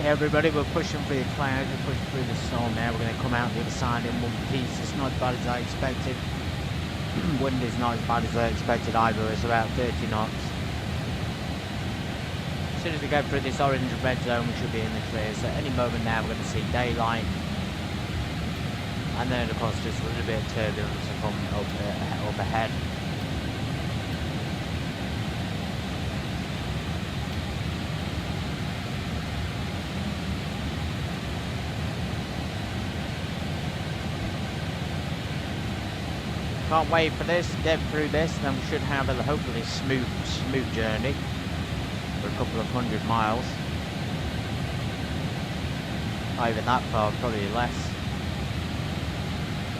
Hey everybody, we're pushing through the clouds, we're pushing through the storm now. We're going to come out the other side in one piece. It's not as bad as I expected. Wind is not as bad as I expected either. It's about 30 knots. As soon as we go through this orange and red zone, we should be in the clear. So any moment now, we're going to see daylight. And then, of course, just a little bit of turbulence to come up ahead. Can't wait for this, get through this, then we should have a hopefully smooth journey for a couple of 100 miles. Not even that far, probably less.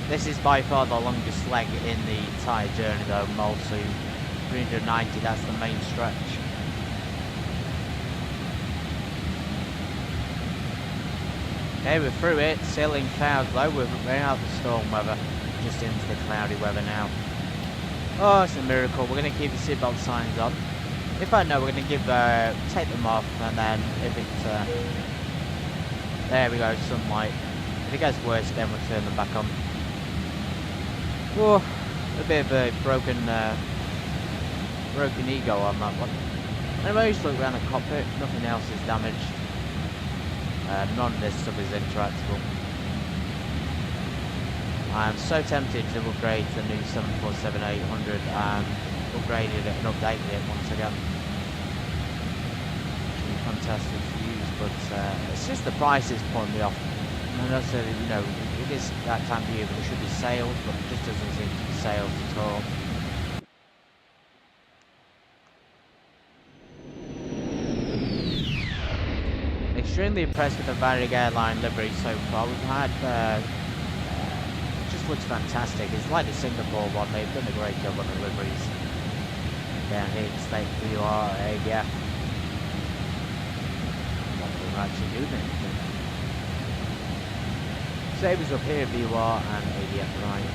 This is by far the longest leg in the entire journey though, Mole to 390, that's the main stretch. Okay, we're through it, sailing clouds low, we're out of the storm weather. Just into the cloudy weather now. Oh, it's a miracle. We're going to keep the seatbelt signs on. If I know, we're going to take them off, and then if it's there we go, sunlight. If it gets worse, then we'll turn them back on. Oh, a bit of a broken ego on that one. Anyway, just look around the cockpit. Nothing else is damaged. None of this stuff is interactable. I'm so tempted to upgrade the new 747-800 and upgraded it and updated it once again. It's really fantastic to use, but it's just the price is putting me off. And also, you know, it is that time of year when it should be sales, but it just doesn't seem to be sales at all. Extremely impressed with the Varig airline livery so far. We've had looks fantastic. It's like the Singapore one. They've done a great job on the liveries. Down here in State VR, yeah. None of them are actually doing anything. Sabres up here, VR and ADF right.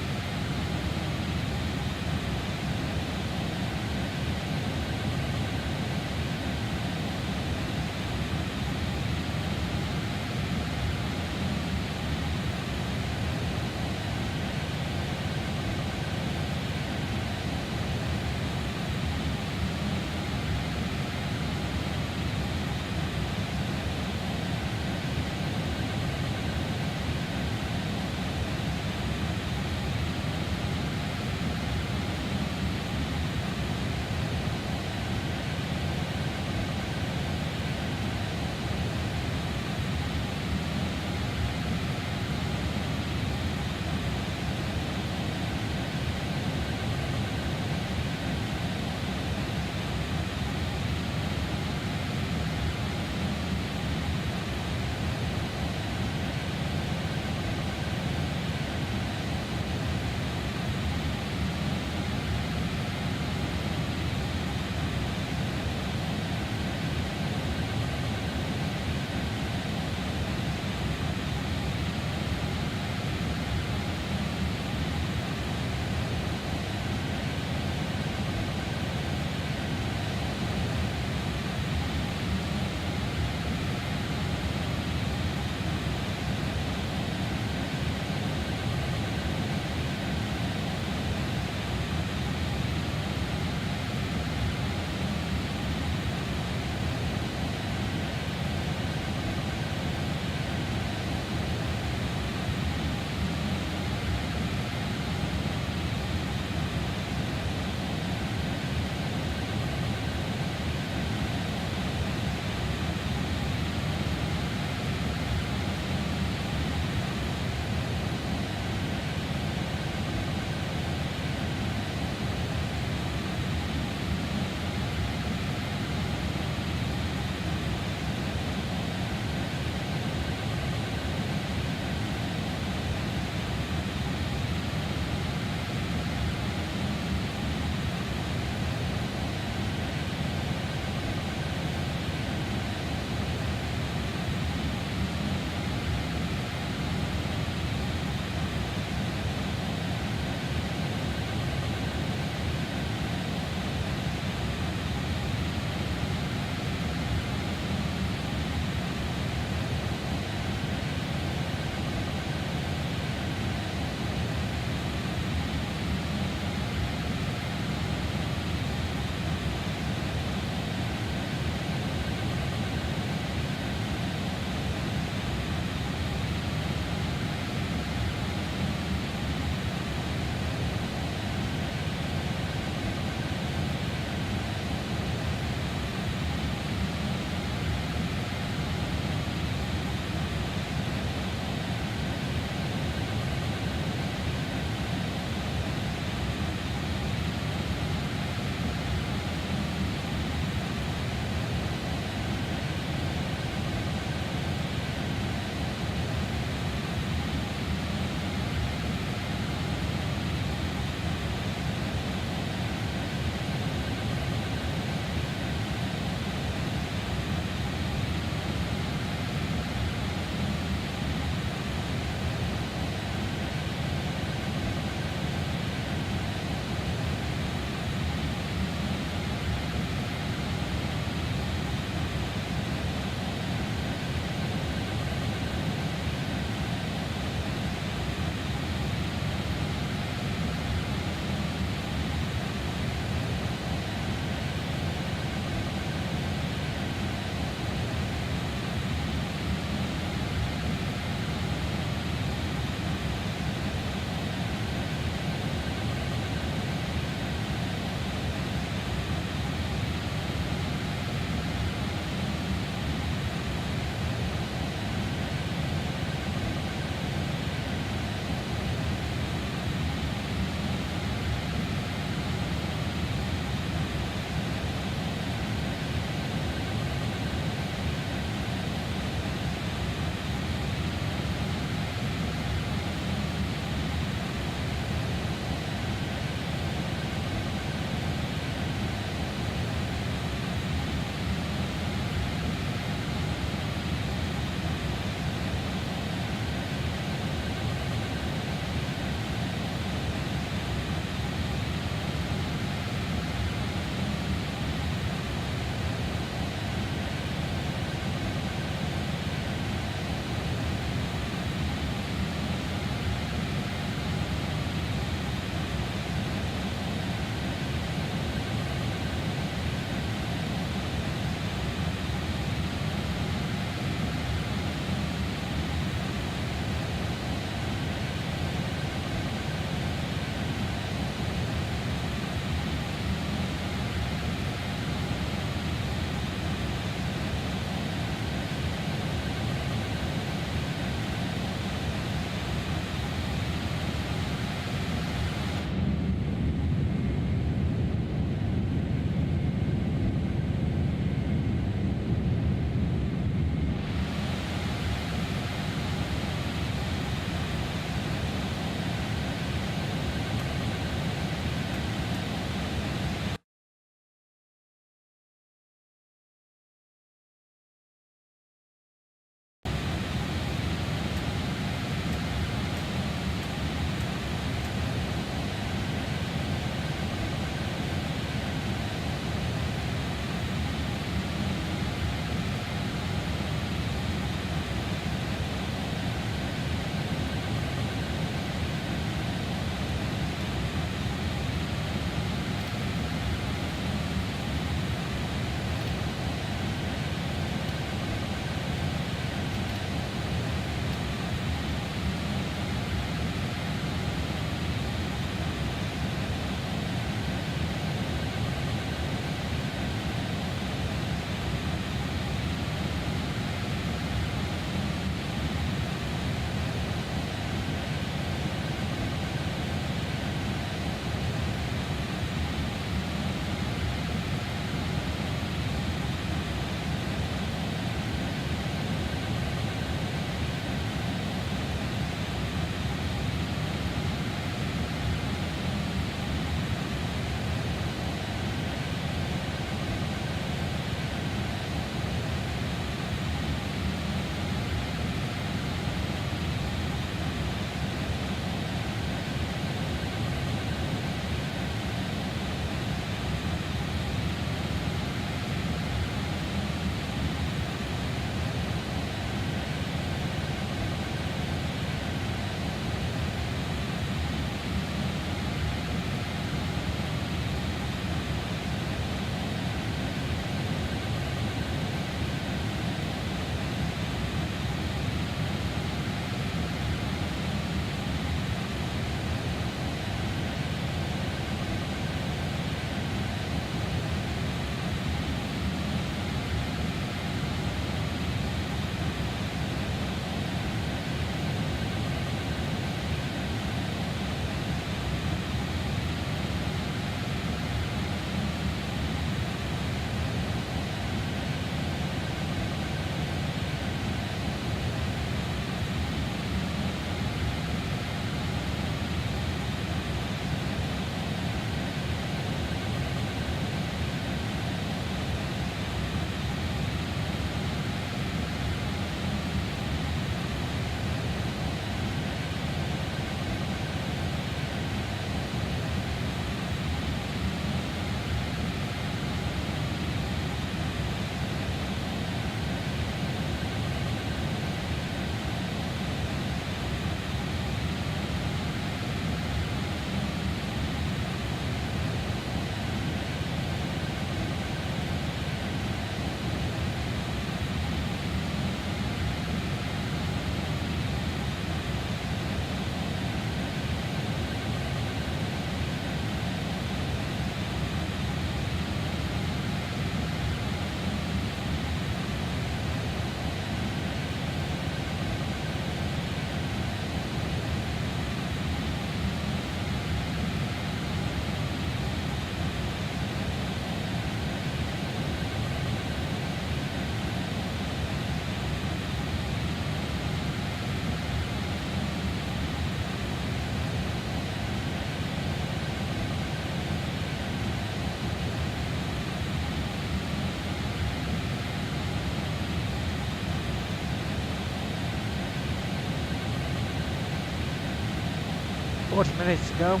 40 minutes to go.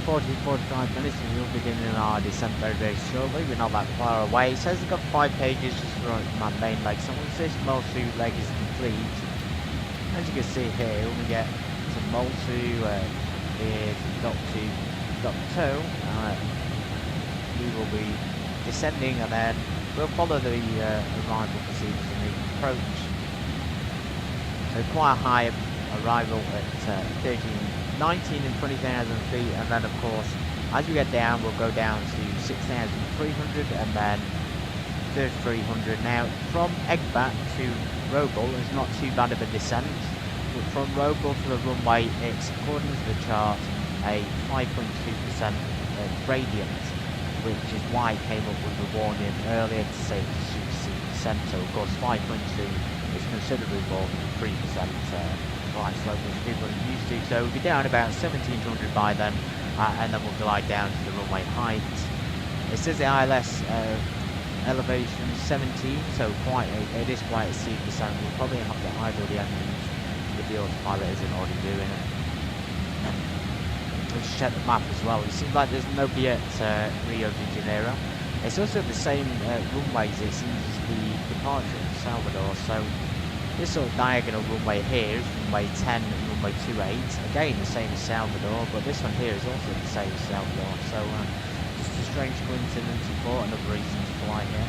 45 minutes, and we'll be beginning our descent very, very shortly. We're not that far away. It says it's got 5 pages just for my main leg, so once this Mulsu leg is complete, as you can see here, when we get to Mulsu, here to Docto, we will be descending, and then we'll follow the arrival procedures and the approach. So quite a high arrival at 19 and 20,000 feet, and then of course as we get down we'll go down to 6,300 and then 3,300. Now from Egbat to Roble is not too bad of a descent, but from Roble to the runway it's, according to the chart, a 5.2% gradient, which is why I came up with the warning earlier to say it's a super steep descent. So of course 5.2 is considerably more than 3% flight slope which people are used to. So we'll be down about 1,700 by then, and then we'll glide down to the runway height. It says the ILS elevation 17, so it is quite a steep descent. We'll probably have to idle the engines if the autopilot isn't already doing it. Let's check the map as well. It seems like there's nobody at Rio De Janeiro. It's also the same runways, it seems, as the departure of Salvador. So this sort of diagonal runway here is runway 10 and runway 28. Again, the same as Salvador, but this one here is also the same as Salvador. So just a strange coincidence for another reason to fly here.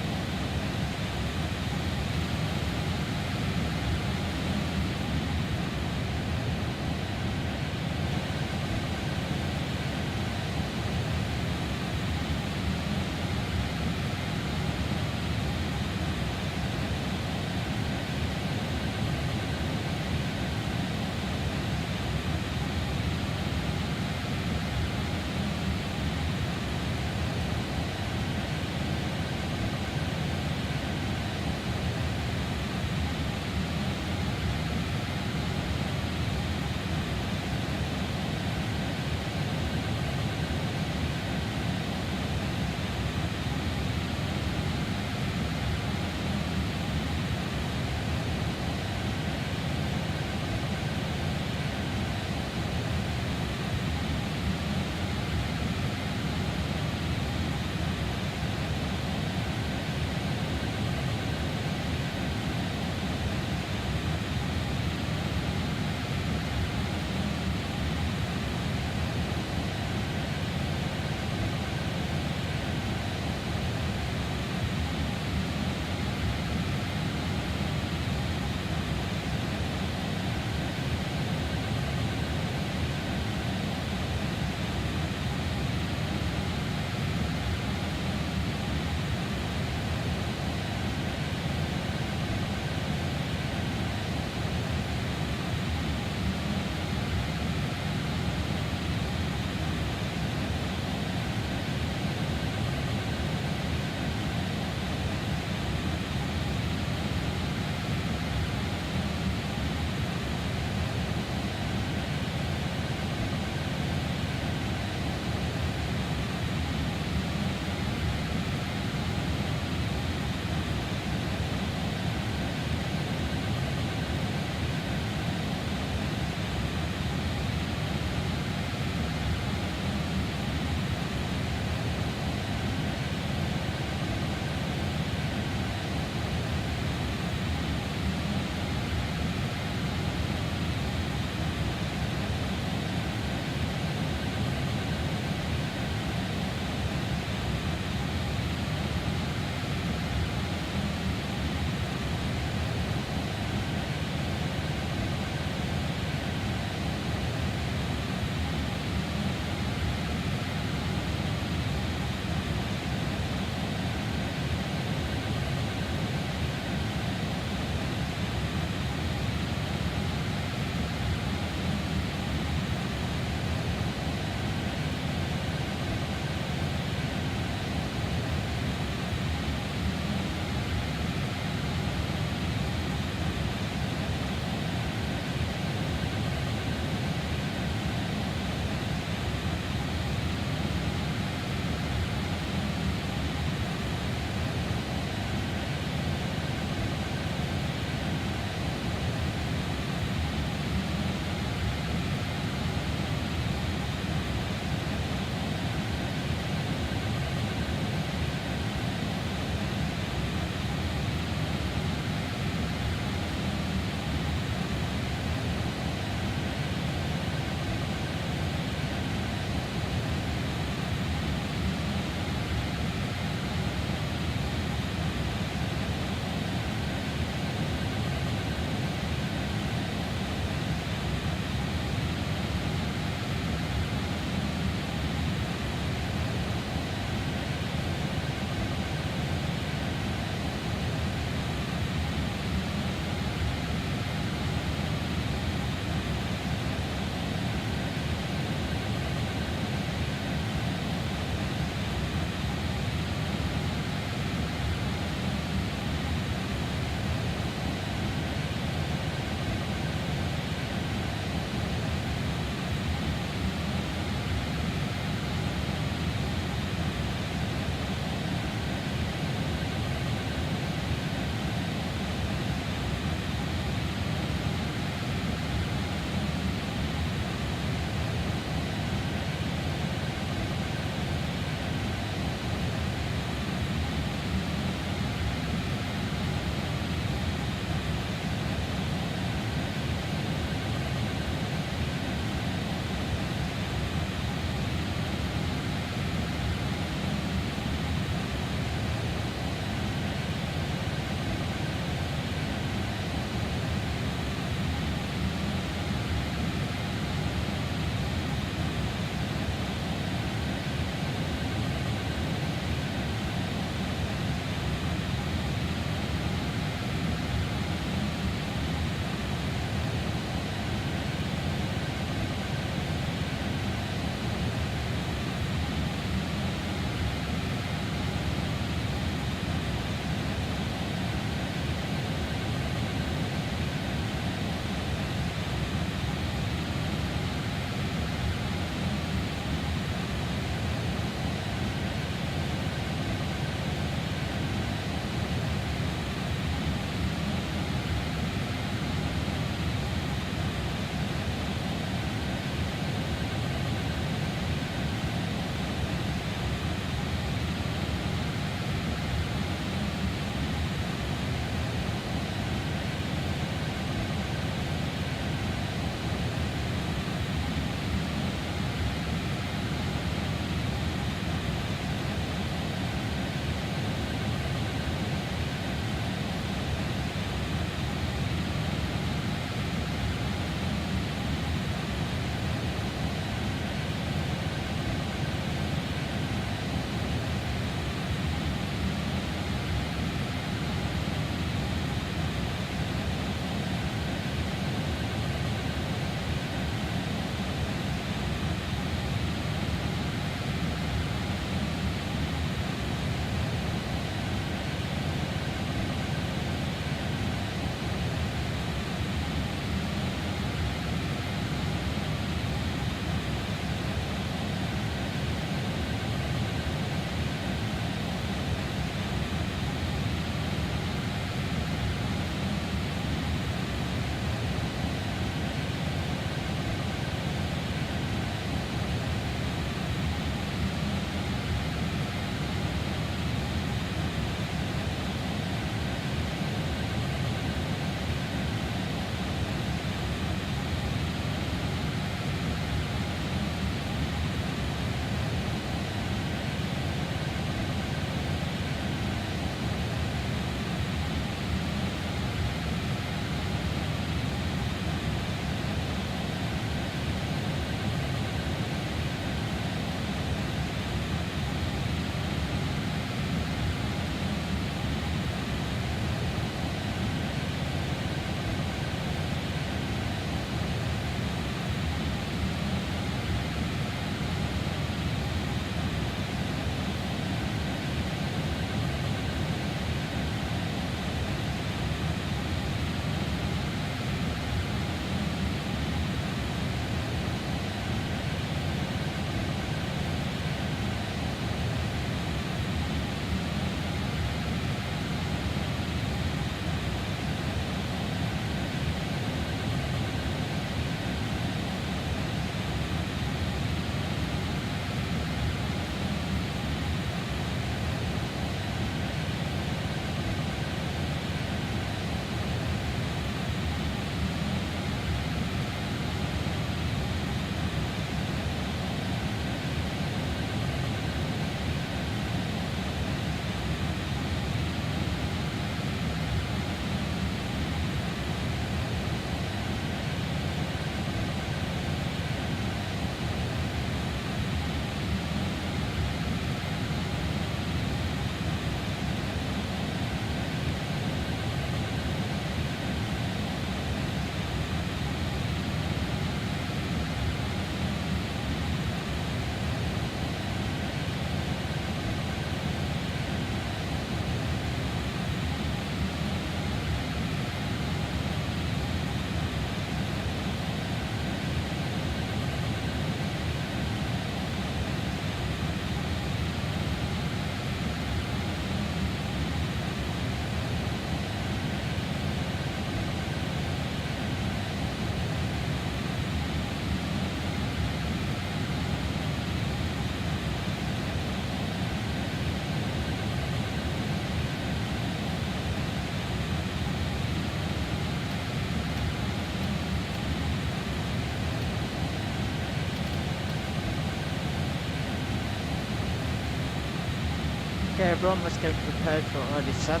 Okay everyone, let's get prepared for our descent.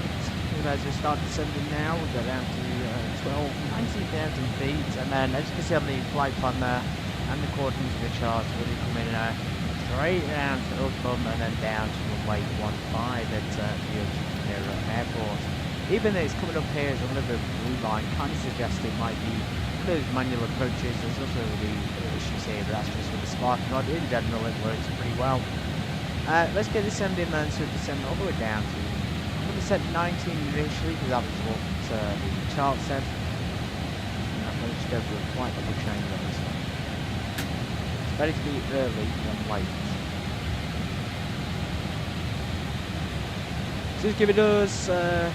As we start descending now, we'll go down to 19,000 feet, and then as you can see on the flight plan there, and according to the charts, we'll be coming straight down to Honeycomb and then down to runway 15 at Rio De Janeiro Airport. Even though it's coming up here as a little bit of a blue line, kind of suggests it might be one of those manual approaches. There's also the issues here, but that's just with the Sparky rod. In general, it works pretty well. Let's get descending then, so descend all the way down to, I'm going to set 19 initially because that was what the chart said. And I'm going to go for a flight level change on this one. It's better to be early than late. So it's giving us 20 and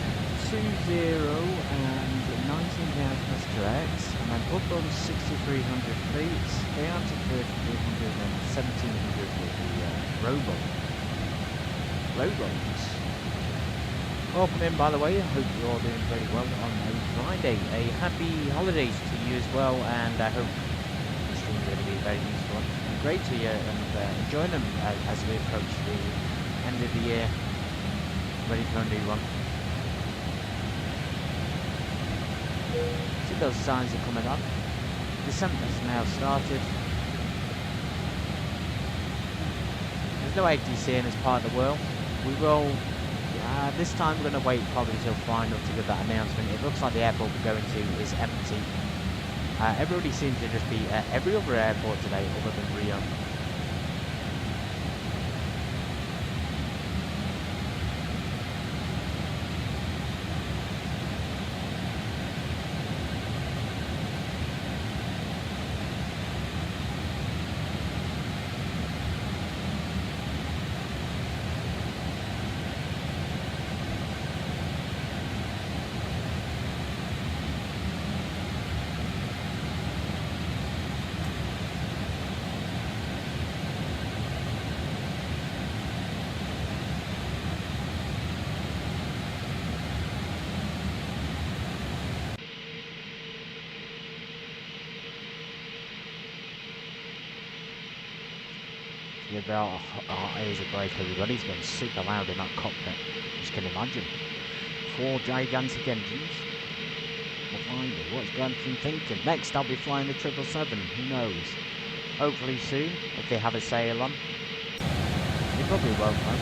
19,000 that's correct, and then up on 6,300 feet, down to 3,300 and 1,700 for the robots. Welcome in, by the way. I hope you're all doing very well on a Friday. A happy holidays to you as well, and I hope the stream is going to be very useful and great to you, and enjoy them as we approach the end of the year, ready for a new one. See those signs are coming up. Descent has now started. There's no ATC in this part of the world. We will, this time we're going to wait probably till flying up to give that announcement. It looks like the airport we're going to is empty. Everybody seems to just be at every other airport today other than Rio. About ears a break, everybody. It's getting super loud in that cockpit. Just can imagine. 4 gigantic engines. We'll find it. What's Grantham thinking? Next, I'll be flying the 777. Who knows? Hopefully soon, if they have a sail on. They probably won't, though.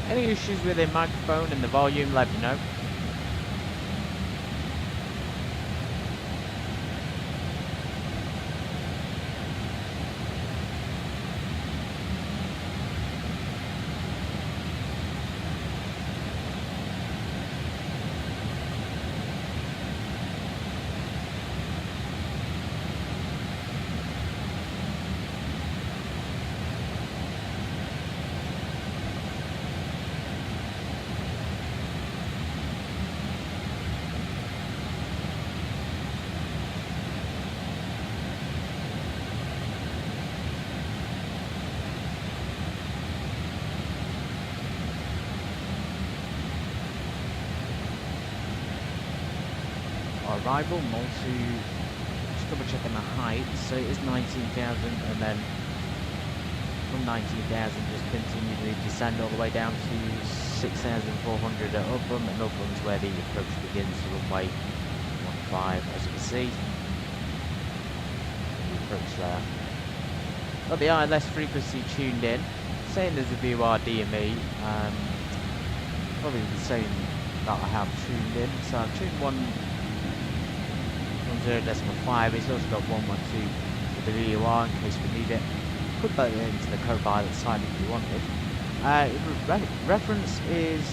Any issues with the microphone and the volume, let me know. Arrival, just double checking the height, so it is 19,000, and then from 19,000 just continue to descend all the way down to 6,400 at Upland, and Upland's where the approach begins to runway 15, as you can see. The approach there. Got the ILS frequency tuned in, same as the VRD and me, probably the same that I have tuned in, so I've tuned 0.5. It's also got 112 for the VOR in case we need it. Put that into the co-pilot side if you wanted. Reference is,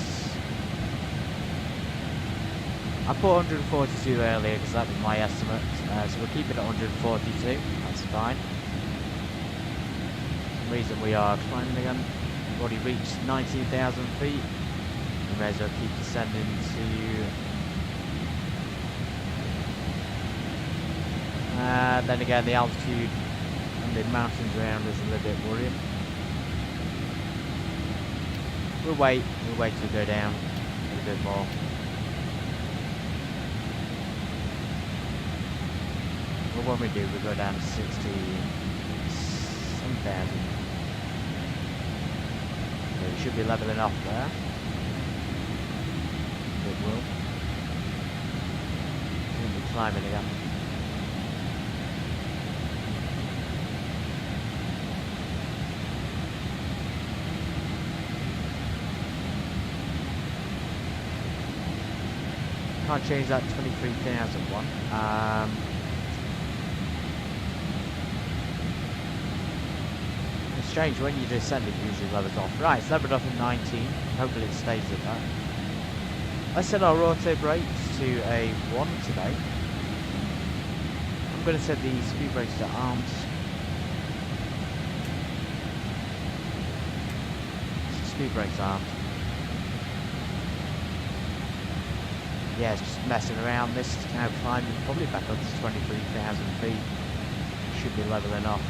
I put 142 earlier because that was my estimate, so we'll keep it at 142. That's fine. For some reason we are climbing again. We've already reached 19,000 feet. We may as well keep descending to... then again, the altitude and the mountains around us are a little bit worrying. We'll wait to go down a little bit more. Well, when we do, we go down to 60 some thousand. Okay, we should be leveling off there. It will. We'll be climbing again. Can't change that 23,001. It's strange, when you descend it usually levels off. Right, it's leveled off at 19. Hopefully it stays at that. Let's set our auto brakes to a 1 today. I'm going to set the speed brakes to arms. Speed brakes armed. Yeah, it's just messing around. This is now climbing probably back up to 23,000 feet. Should be leveling off.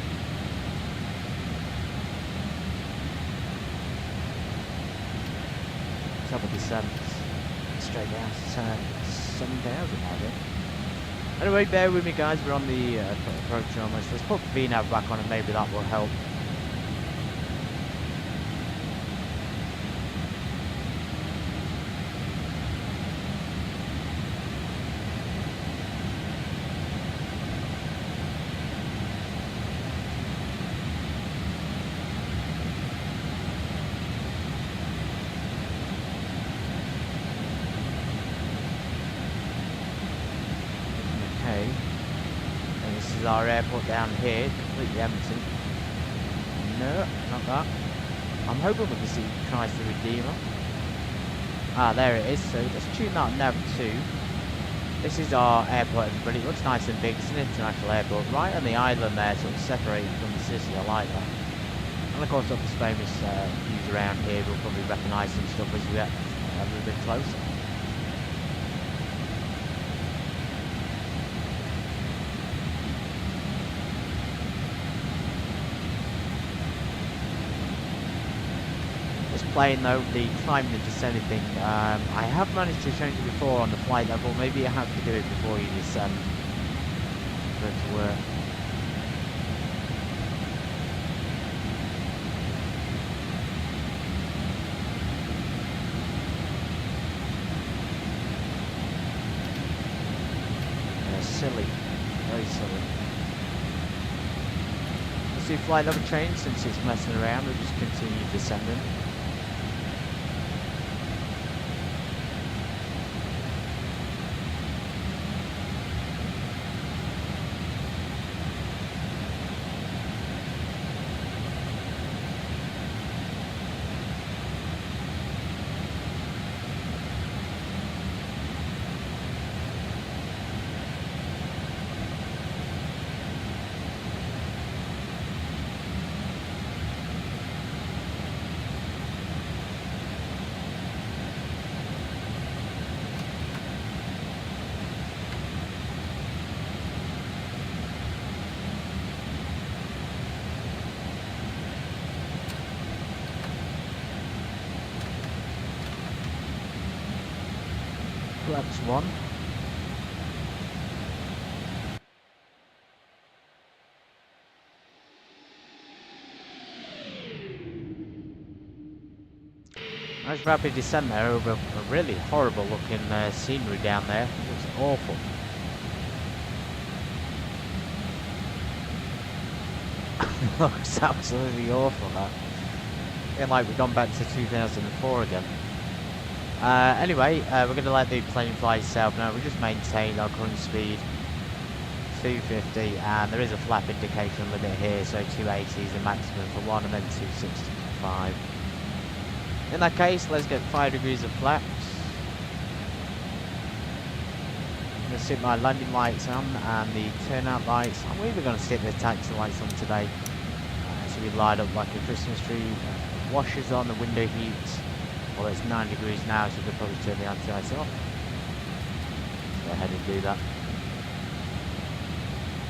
Top of descent, straight down to 7,000 I think. Anyway, bear with me guys, we're on the approach almost. Let's put VNAV back on and maybe that will help. Our airport down here, completely empty. No, not that. I'm hoping we can see Christ the Redeemer. Ah, there it is. So let's tune that nav 2. This is our airport, everybody. It looks nice and big. It's an international airport, right on the island there, sort of separated from the city. I like that. And of course, up this famous views around here. We'll probably recognise some stuff as we get a little bit closer. Plane though, the climbing and descending thing, I have managed to change it before on the flight level. Maybe you have to do it before you descend for it to work. Yeah, silly, very silly. Let's do flight level change since it's messing around. We'll just continue descending. Flaps 1. Nice rapid descent there over a really horrible looking scenery down there. It looks awful. It looks absolutely awful, that. Feeling like we've gone back to 2004 again. Anyway, we're going to let the plane fly itself now. We just maintained our current speed, 250, and there is a flap indication a little bit here, so 280 is the maximum for one, and then 260 for 5. In that case, let's get 5 degrees of flaps. I'm going to stick my landing lights on and the turnout lights. I'm even going to stick the taxi lights on today. So we light up like a Christmas tree. washers on, the window heat. Well, it's 9 degrees now, so we could probably turn the anti-ice off. Go ahead and do that.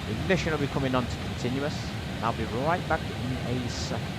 The ignition will be coming on to continuous. I'll be right back in a second.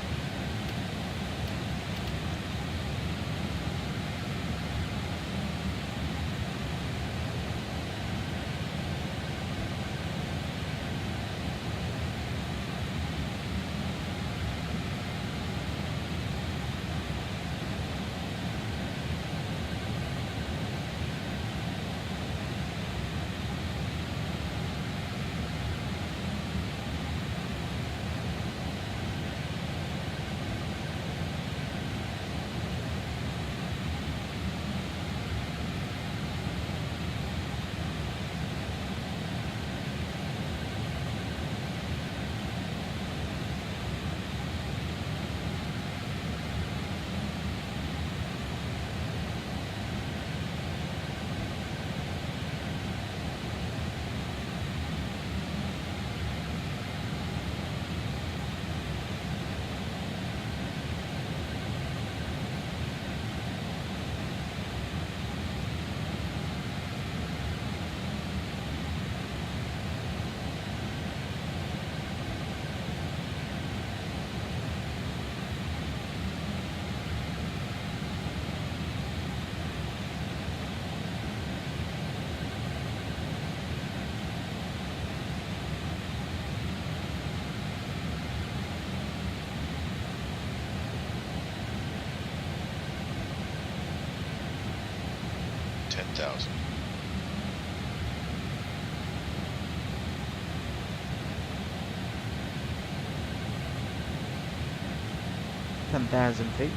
$10,000. feet.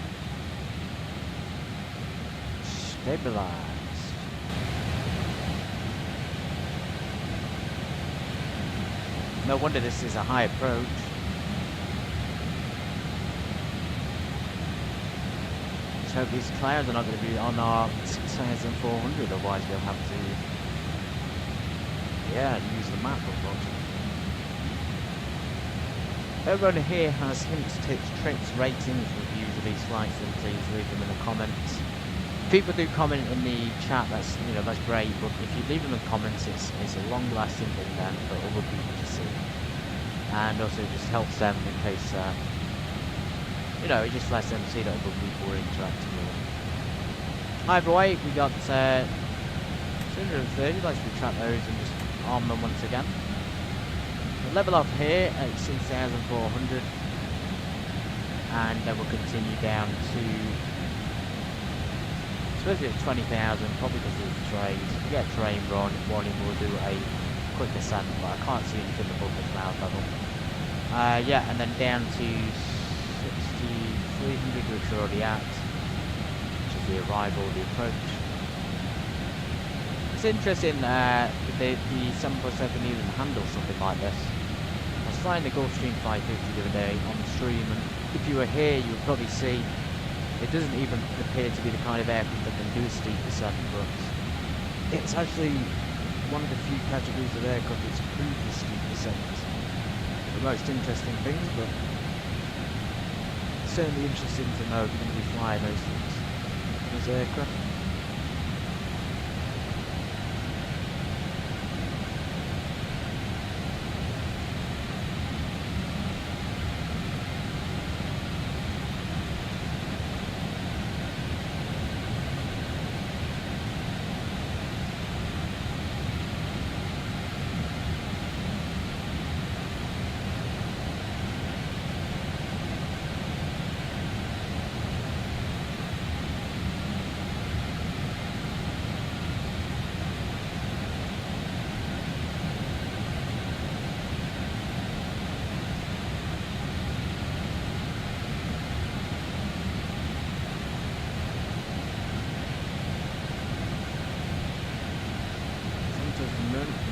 Stabilize. No wonder this is a high approach. Let's hope these clouds are not going to be on our 6,400, otherwise we'll have to, use the map, unfortunately. Everyone here has hints, tips, tricks, ratings, reviews of these flights, then please leave them in the comments. People do comment in the chat, that's great, but if you leave them in comments, it's a long-lasting thing then for other people to see. And also just helps them in case, it just lets them see that other people are interacting with them. Either way, we got 230, let's retract those and just arm them once again. We'll level off here at 6,400, and then we'll continue down to, supposed to be at 20,000, probably because of the train. If we get a train warning, we'll do a quick ascent, but I can't see anything above the cloud level. And then down to 6,300, which we're already at, which is the arrival, the approach. It's interesting the 747 even handles something like this. I was flying the Gulfstream 550 the other day on the stream, and if you were here, you would probably see it doesn't even appear to be the kind of aircraft that can do a steep descent, but it's actually one of the few categories of aircraft that's proved the steep descent. The most interesting things, but it's certainly interesting to know if you're going to be flying those things, those aircraft.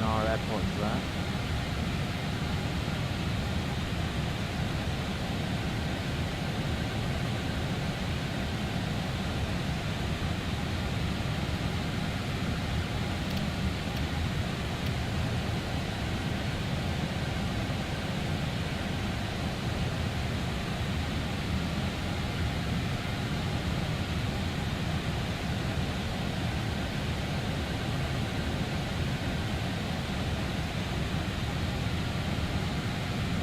Our airport is there.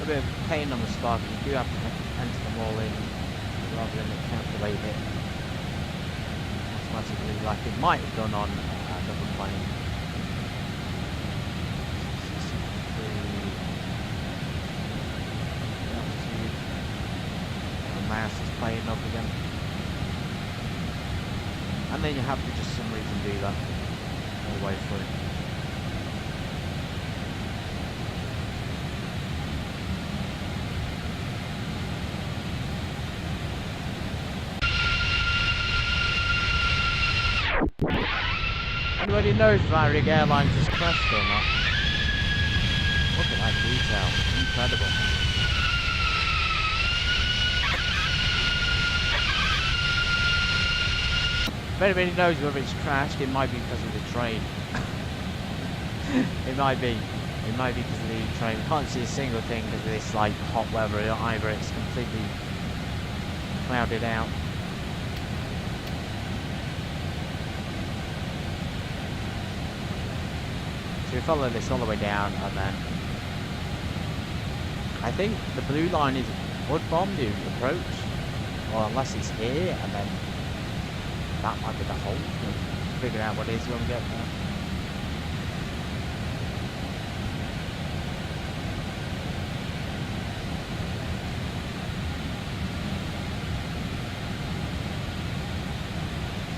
a bit of a pain on the Sparky. You do have to enter them all in rather than calculate it automatically like it might have done on another plane. The mouse is playing up again. And then you have to just for some reason do that all the way through. Anybody knows if Varig Airlines has crashed or not? Look at that detail, incredible. If anybody knows whether it's crashed, it might be because of the train. It might be. It might be because of the train. We can't see a single thing because of this like hot weather. Either it's completely clouded out. So we follow this all the way down, and then I think the blue line is wood bomb to approach, or unless it's here, and then that might be the hole. We'll figure out what it is when we get there.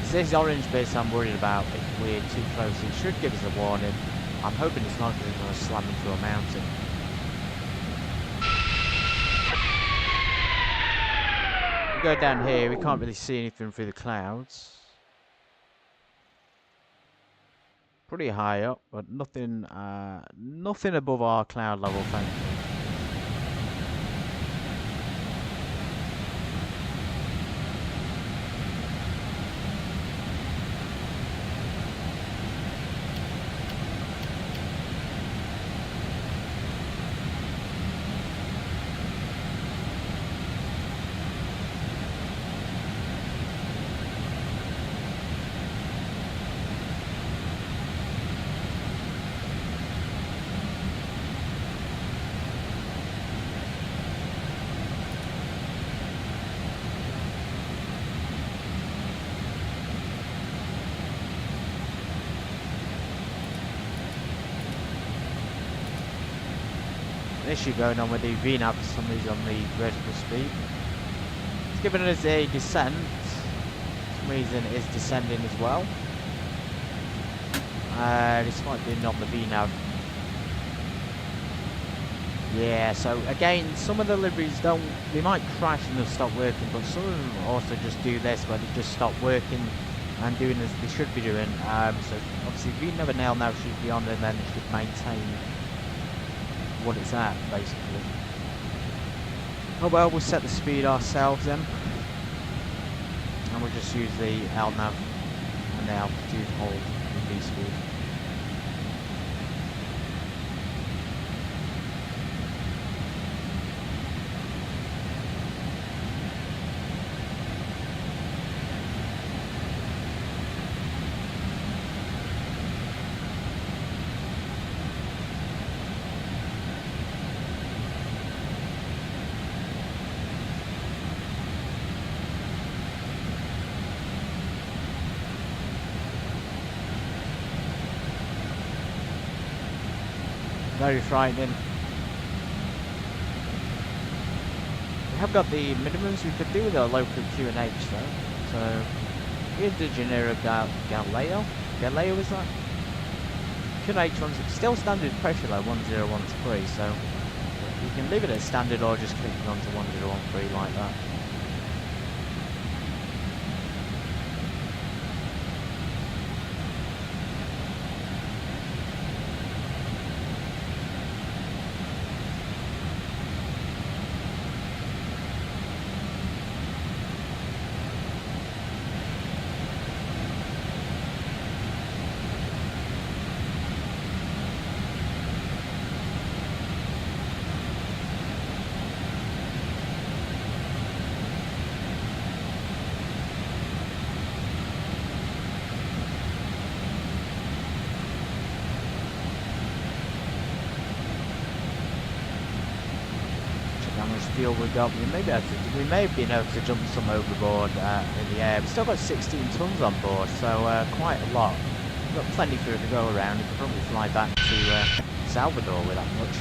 It's this orange bit I'm worried about. If we're too close, it should give us a warning. I'm hoping it's not because it's going to slam into a mountain. We go down here, we can't really see anything through the clouds. Pretty high up, but nothing nothing above our cloud level, thankfully. Issue going on with the VNAV for some reason on the vertical speed. It's giving us a descent. For some reason it is descending as well. This might be not the VNAV. Yeah, so again, some of the liveries don't, they might crash and they'll stop working, but some of them also just do this where they just stop working and doing as they should be doing. So obviously VNAV nail now should be on, and then it should maintain what it's at, basically. Oh well, we'll set the speed ourselves then, and we'll just use the LNAV and the altitude hold with V speed. Very frightening. We have got the minimums we could do with our local QNH though. So Rio De Janeiro Galileo is that? QNH one's still standard pressure like 1013, so you can leave it at standard or just click it onto 1013 like that. much fuel we got. We may have been able to jump some overboard in the air. We've still got 16 tons on board, so quite a lot. We've got plenty of fuel to go around. We could probably fly back to Salvador with that much.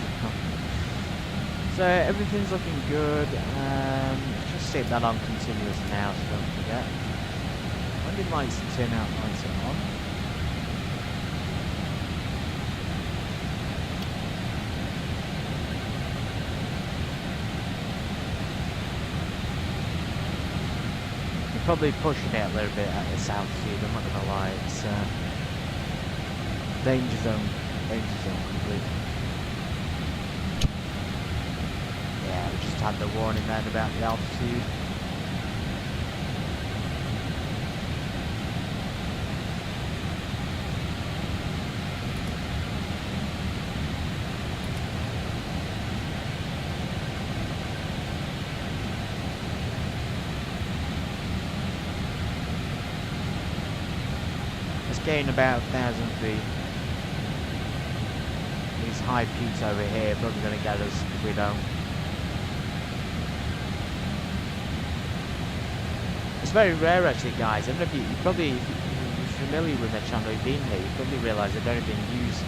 So everything's looking good. Let's just set that on continuous now, so don't forget. When did lights turn out? Lights are on. Probably pushing it a little bit at this altitude, I'm not gonna lie, it's danger zone complete. Yeah, we just had the warning then about the altitude. Gain about 1,000 feet. These high peaks over here are probably going to get us if we don't. It's very rare actually, guys. I don't know if you probably, if you're familiar with my channel, you've been here, you probably realise I don't even use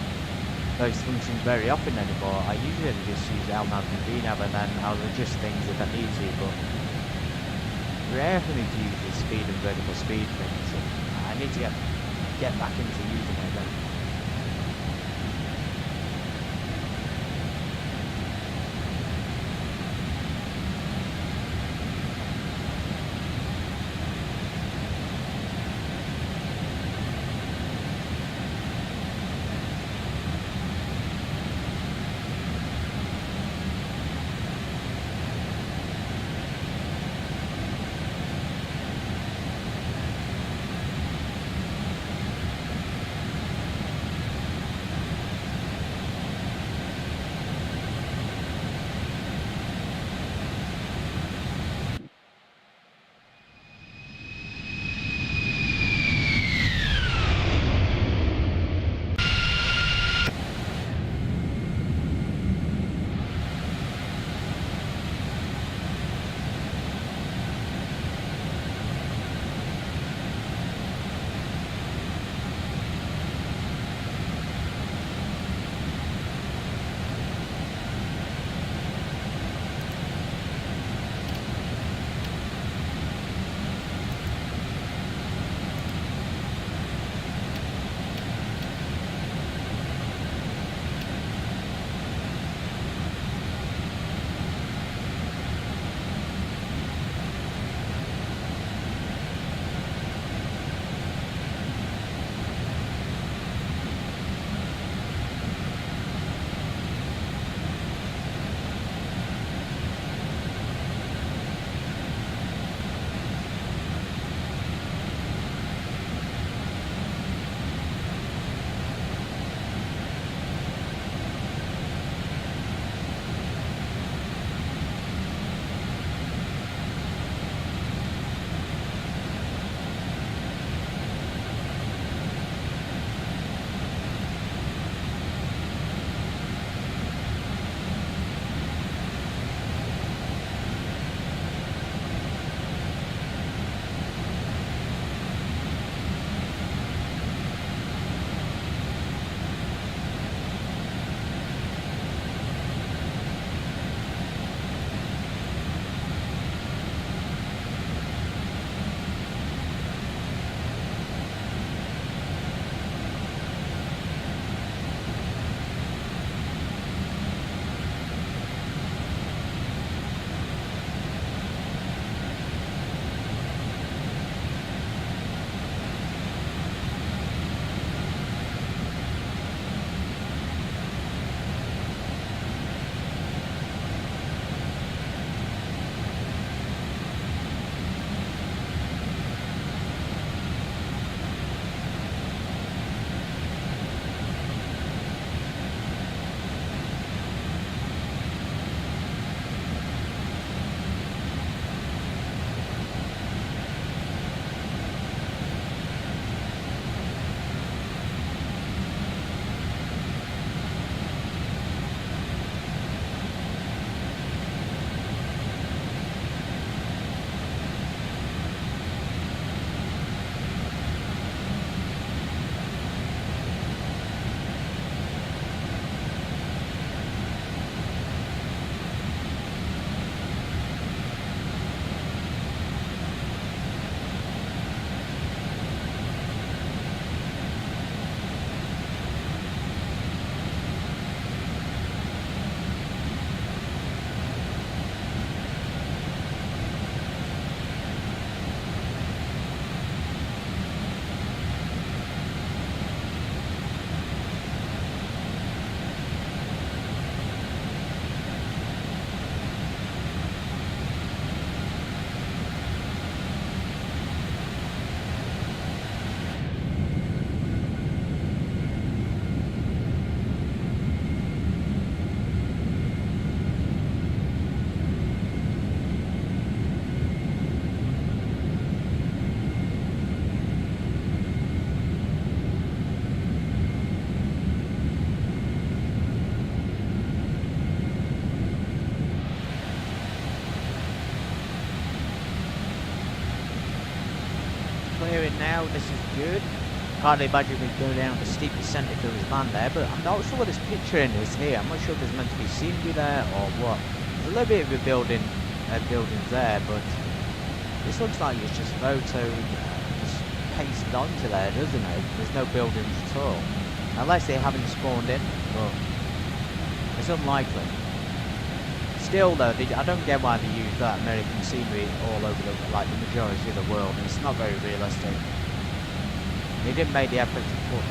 those functions very often anymore. I usually just use LNAV and VNAV and then I'll adjust things if I need to, but rare for me to use the speed and vertical speed things. I need to get back into using it then. now, this is good. Can't imagine we'd go down the steep descent if there was land there, but I'm not sure what this picture in is here. I'm not sure if there's meant to be scenery there or what. There's a little bit of a buildings there, but this looks like it's just photoed, just pasted onto there, doesn't it? There's no buildings at all. Unless they haven't spawned in, but it's unlikely. Still though, I don't get why they use that American scenery all over like the majority of the world. It's not very realistic. They didn't make the effort to put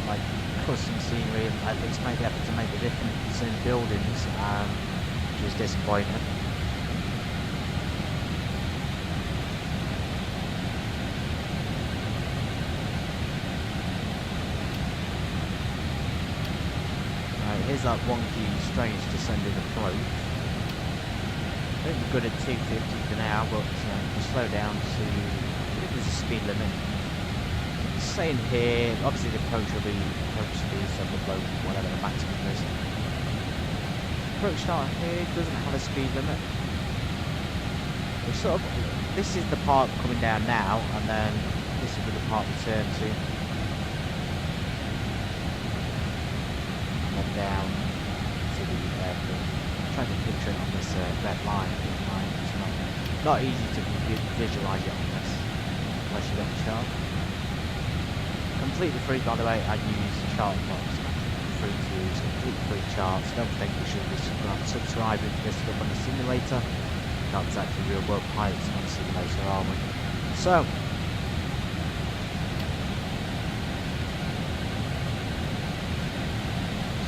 like custom scenery, and at least make the effort to make the difference in buildings, which is disappointing. Right, here's that wonky, strange descending approach. I think we're good at 250 for now, but we'll slow down to, I think there's a speed limit. Saying here, obviously the approach will be approach speed, so we'll blow whatever the maximum is. Approach start here doesn't have a speed limit. It's sort of, this is the part coming down now, and then this is the part we turn to. And then down to the airport. I'm trying to picture it on this red line. It's not easy to visualise it on this, unless you get the chart. Completely free, by the way. I use chart blocks. Free to use, completely free charts. Don't think we should be subscribing to this stuff on a simulator. Not exactly real world pilots on a simulator, are we? So,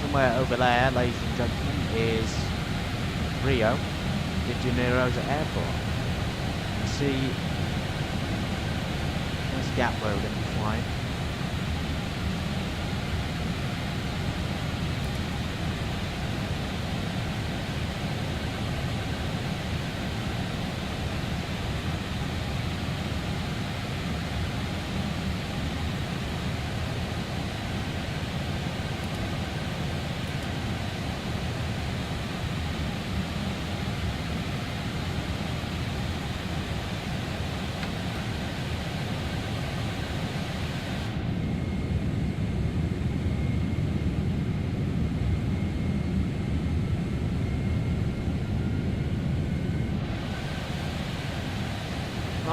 somewhere over there, ladies and gentlemen, is Rio De Janeiro Airport. You see, there's a gap where we're going to be flying.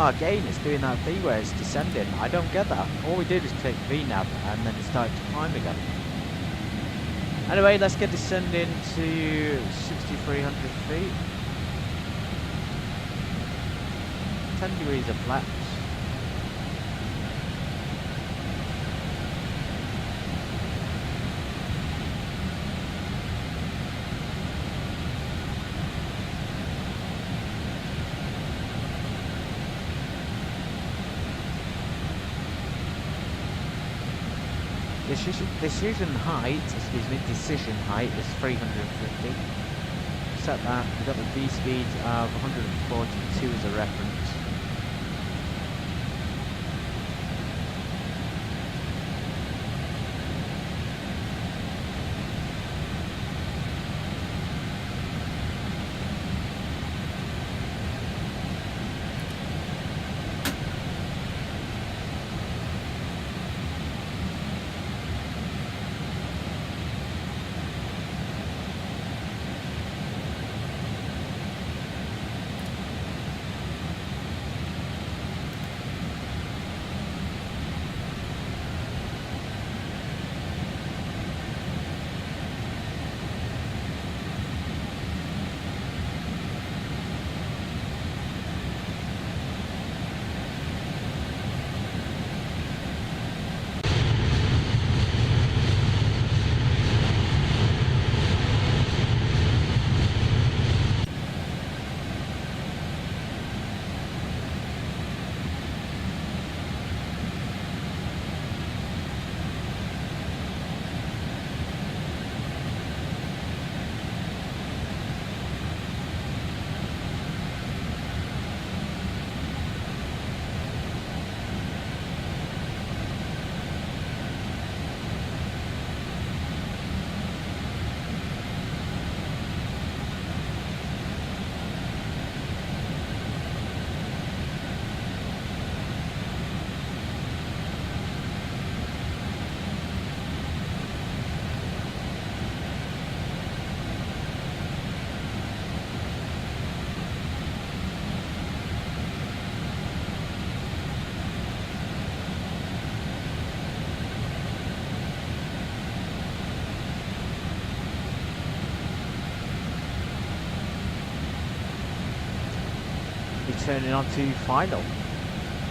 Oh, again, it's doing that thing where it's descending. I don't get that. All we did is click VNAV and then it started to climb again. Anyway, let's get descending to 6,300 feet. 10 degrees of flaps. Decision height is 350. Set that, we've got the V speed of 142 as a reference. be turning on to final.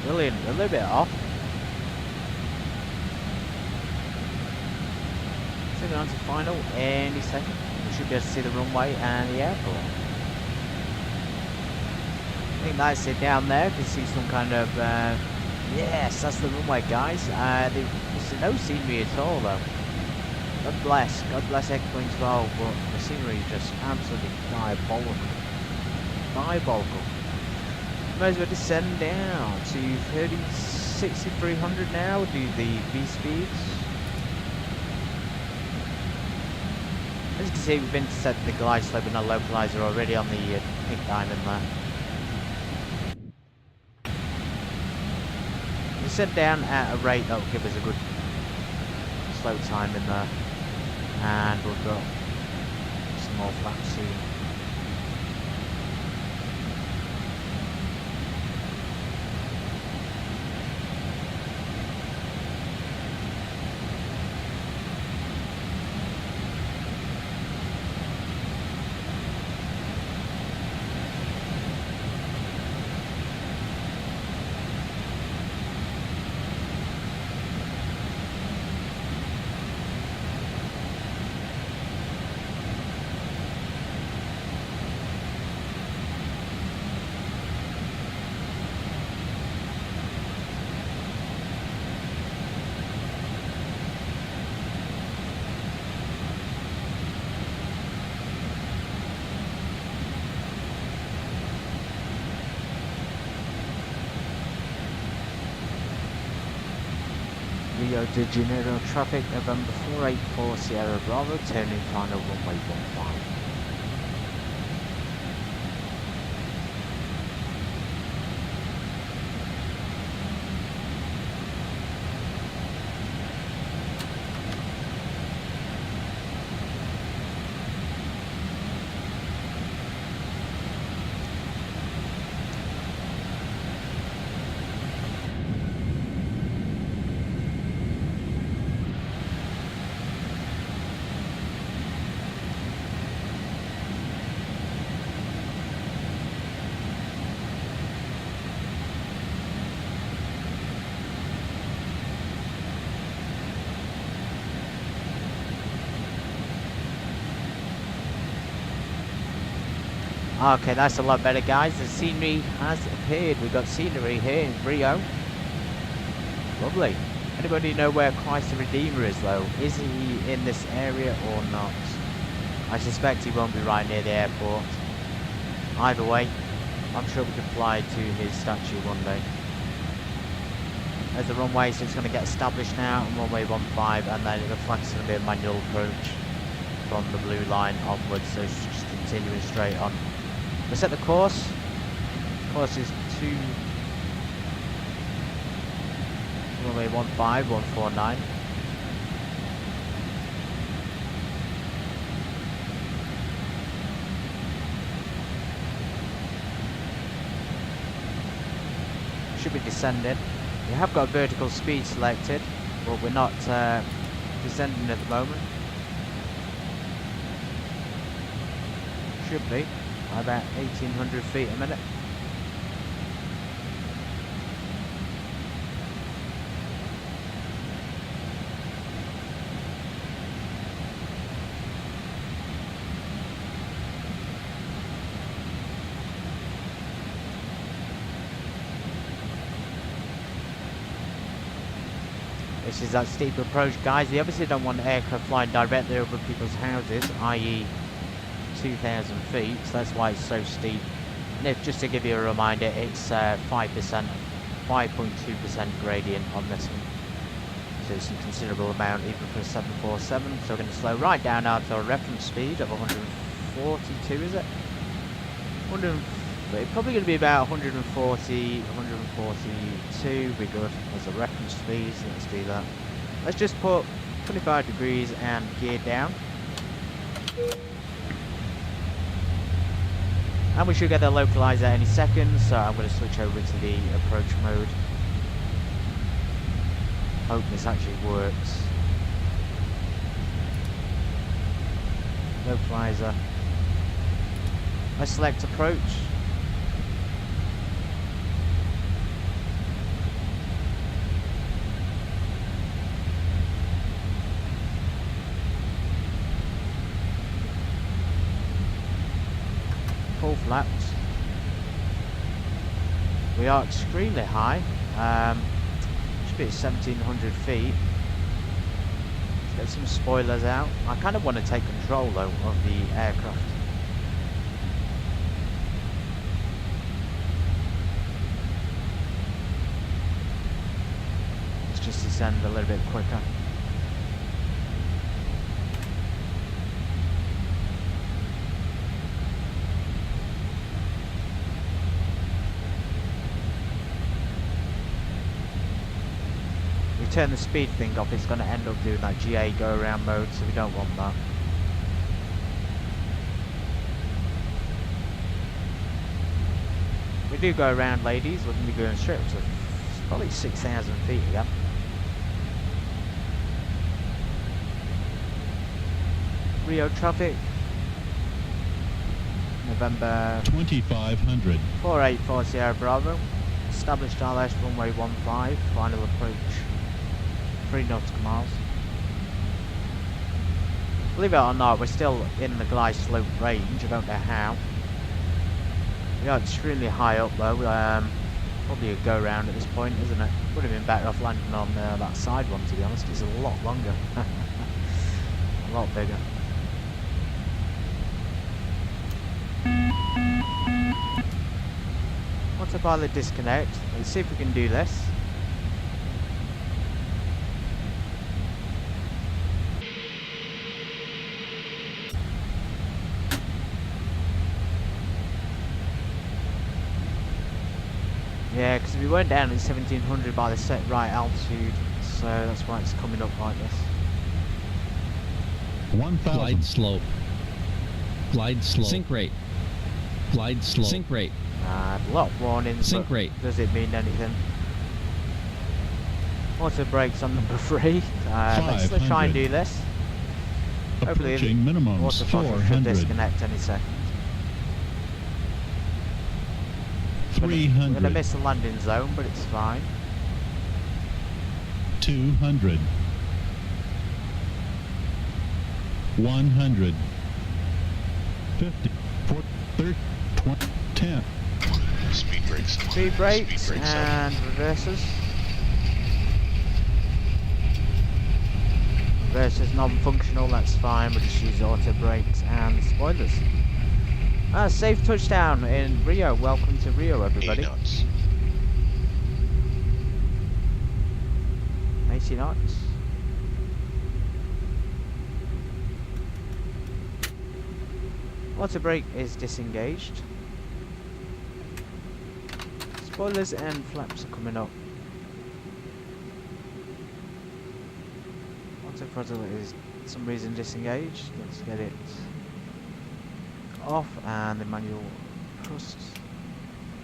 Brilliant, a little bit off. Turning on to final any second. We should be able to see the runway and the airport. I think that's it down there. You can see some kind of, yes, that's the runway, guys. There's no scenery at all, though. God bless X-Wing 12, but the scenery is just absolutely diabolical. Diabolical. Might as well descend down to 6,300 now, do the V speeds. As you can see, we've been set the glide slope and a localizer already on the pink diamond there. We set down at a rate that will give us a good slow time in there, and we've got some more flaps soon. Rio De Janeiro traffic, November 484 Sierra Bravo, turning final runway 15. Okay, that's a lot better, guys. The scenery has appeared. We've got scenery here in Rio. Lovely. Anybody know where Christ the Redeemer is, though? Is he in this area or not? I suspect he won't be right near the airport. Either way, I'm sure we can fly to his statue one day. There's the runway, so it's going to get established now on runway 15, and then the flag's going to be a manual approach from the blue line onwards, so it's just continuing straight on. We set the course. Course is runway 15149. Should be descending. We have got vertical speed selected, but we're not descending at the moment. Should be about 1,800 feet a minute. This is that steep approach, guys. We obviously don't want aircraft flying directly over people's houses, i.e. 2,000 feet, so that's why it's so steep. And if, just to give you a reminder, it's 5.2% gradient on this one, so it's a considerable amount even for a 747. So we're going to slow right down now to a reference speed of 142, is it? Probably going to be about 140, 142, be good as a reference speed, so let's do that. Let's just put 25 degrees and gear down. And we should get the localizer any second, so I'm going to switch over to the approach mode. Hope this actually works. Localizer. Let's select approach. full flaps. We are extremely high. Should be at 1700 feet. Let's get some spoilers out. I kind of want to take control though of the aircraft. Let's just descend a little bit quicker. Turn the speed thing off, it's going to end up doing that GA go around mode, so we don't want that. We do go around, ladies. We're going to be going straight up to probably 6,000 feet again. Rio traffic, November 2500. 484 Sierra Bravo. Established RLS runway 15, final approach 3 nautical miles. Believe it or not, we're still in the glide slope range. I don't know how. We are extremely high up though. Probably a go round at this point, isn't it? Would have been better off landing on that side one, to be honest. It's a lot longer. A lot bigger. Autopilot disconnect. Let's see if we can do this. Yeah, because we weren't down at 1700 by the set right altitude, so that's why it's coming up like this. 1000. Glide slope. Glide slope. Sink rate. Glide slope. Sink rate. A lot of warnings. Sink rate. Does it mean anything? Auto brakes on number 3. Let's try and do this. Hopefully, approaching minimums autothrottle should 400. disconnect any second. 300. We're going to miss the landing zone, but it's fine. 200. 100. 50. 40. 30. 20. 10. Speed brakes. Speed brakes Speed brakes and reverses. Reverses non-functional, that's fine. We'll just use auto brakes and spoilers. Safe touchdown in Rio. Welcome to Rio, everybody. 80 knots. 80 knots. Auto brake is disengaged. Spoilers and flaps are coming up. Auto throttle is for some reason disengaged. Let's get it off, and the manual thrust.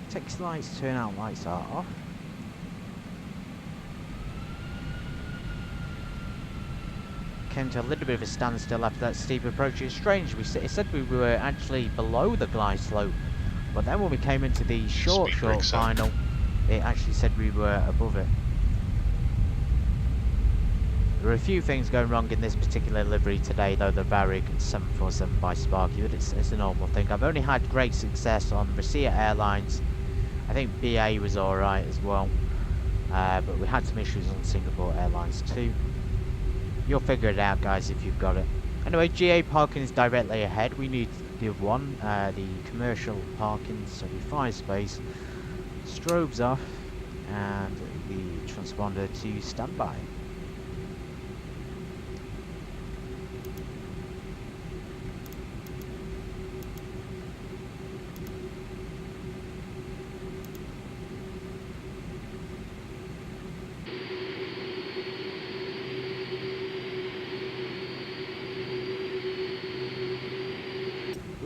Text lights, turnout lights are off. Came to a little bit of a standstill after that steep approach. It's strange, it said we were actually below the glide slope, but then when we came into the short final, it actually said we were above it. There are a few things going wrong in this particular livery today, though. The Varig 747 by Sparky, but it's a normal thing. I've only had great success on Russia Airlines. I think BA was alright as well, but we had some issues on Singapore Airlines too. You'll figure it out, guys, if you've got it. Anyway, GA parking is directly ahead. We need the other one, the commercial parking, so the 5 space. Strobes off, and the transponder to standby.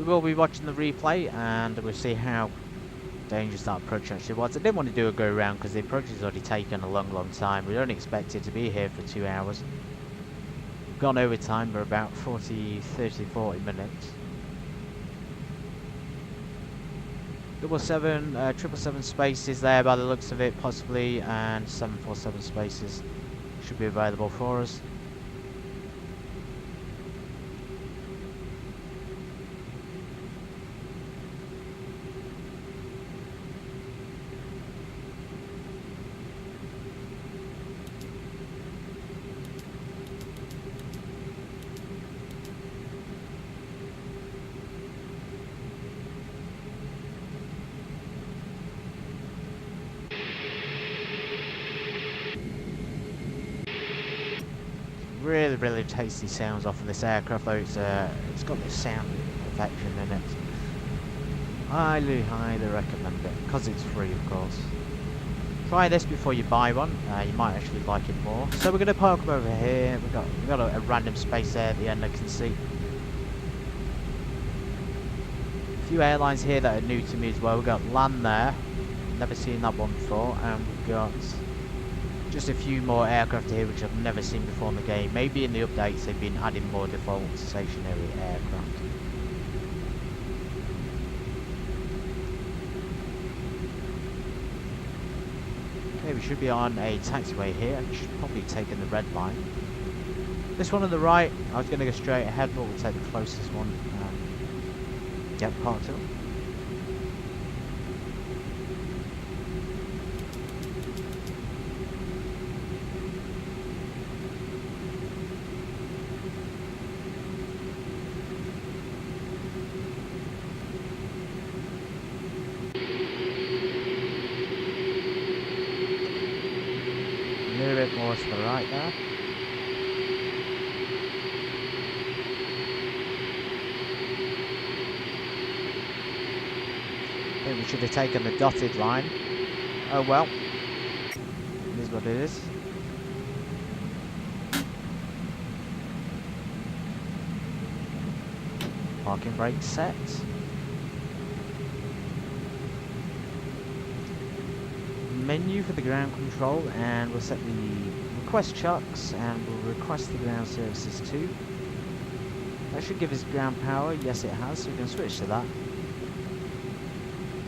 We'll be watching the replay and we'll see how dangerous that approach actually was. I didn't want to do a go around because the approach has already taken a long time. We don't expect it to be here for 2 hours. We've gone over time for about 40 minutes. 777 spaces there by the looks of it, possibly, and 747 spaces should be available for us. really tasty sounds off of this aircraft, though it's got this sound perfection in it. Highly recommend it, because it's free, of course. Try this before you buy one, you might actually like it more. So we're going to park them over here. We've got a random space there at the end, I can see. A few airlines here that are new to me as well. We've got land there, never seen that one before, and we've got just a few more aircraft here which I've never seen before in the game. Maybe in the updates they've been adding more default stationary aircraft. Okay, we should be on a taxiway here. We should probably take in the red line. This one on the right, I was going to go straight ahead, but we'll take the closest one. Yep, part 2. A little bit more to the right there. We should have taken the dotted line. Oh well. It is what it is. Parking brake set. Menu for the ground control, and we'll set the request chucks, and we'll request the ground services too. That should give us ground power. Yes, it has, so we can switch to that.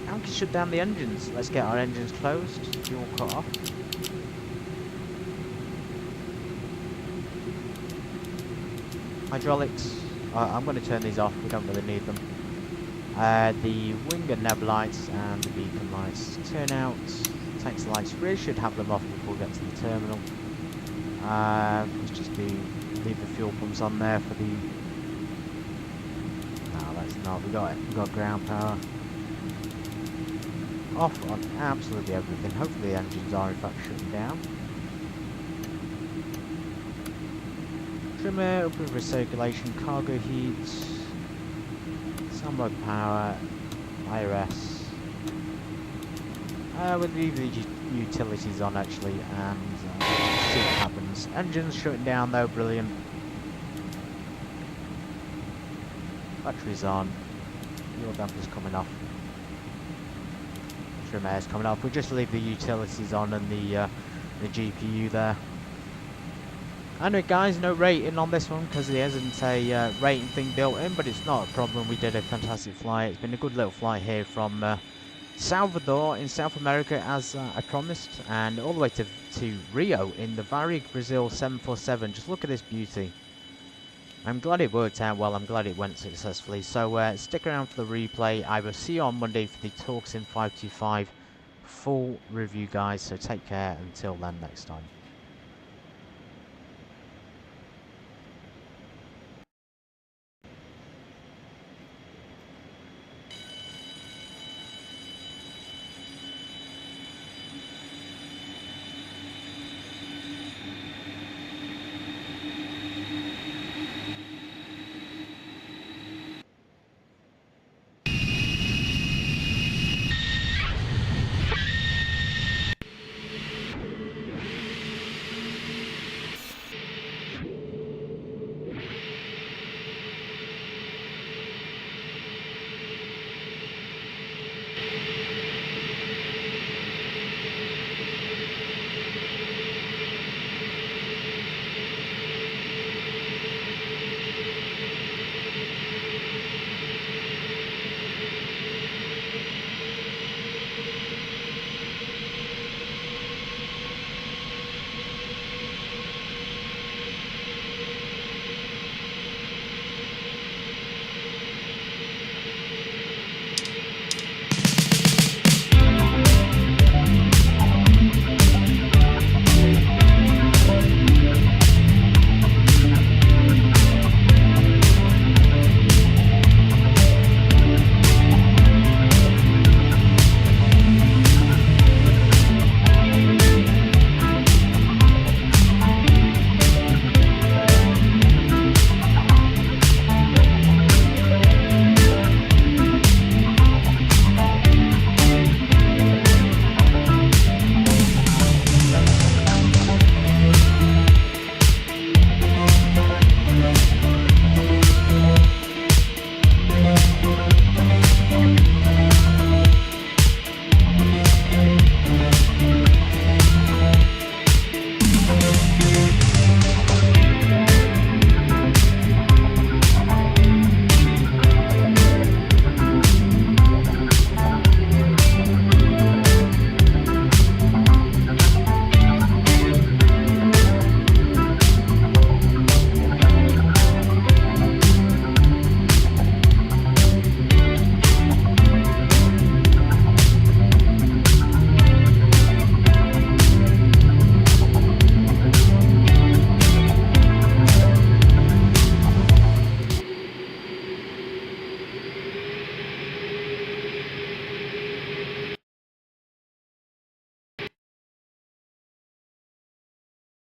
And we can shut down the engines. Let's get our engines closed. Fuel cut off. Hydraulics. I'm going to turn these off. We don't really need them. The wing and nav lights and the beacon lights. Turn out. Taxi lights. Really should have them off before we get to the terminal. Let's just leave the fuel pumps on there for the. No, that's not. We got ground power. Off on absolutely everything. Hopefully the engines are in fact shutting down. Trimmer, open recirculation, cargo heat, sunblock power, IRS. We'll leave the utilities on actually and see what happens. Engines shutting down though, brilliant. Batteries on. Fuel dampers coming off. Trim air's coming off. We'll just leave the utilities on and the GPU there. Anyway guys, no rating on this one because there isn't a rating thing built in, but it's not a problem. We did a fantastic flight. It's been a good little flight here from Salvador in South America as I promised, and all the way to Rio in the Varig Brazil 747. Just look at this beauty. I'm glad it worked out well. I'm glad it went successfully. So stick around for the replay. I will see you on Monday for the Talks in 525 full review guys. So take care until then next time.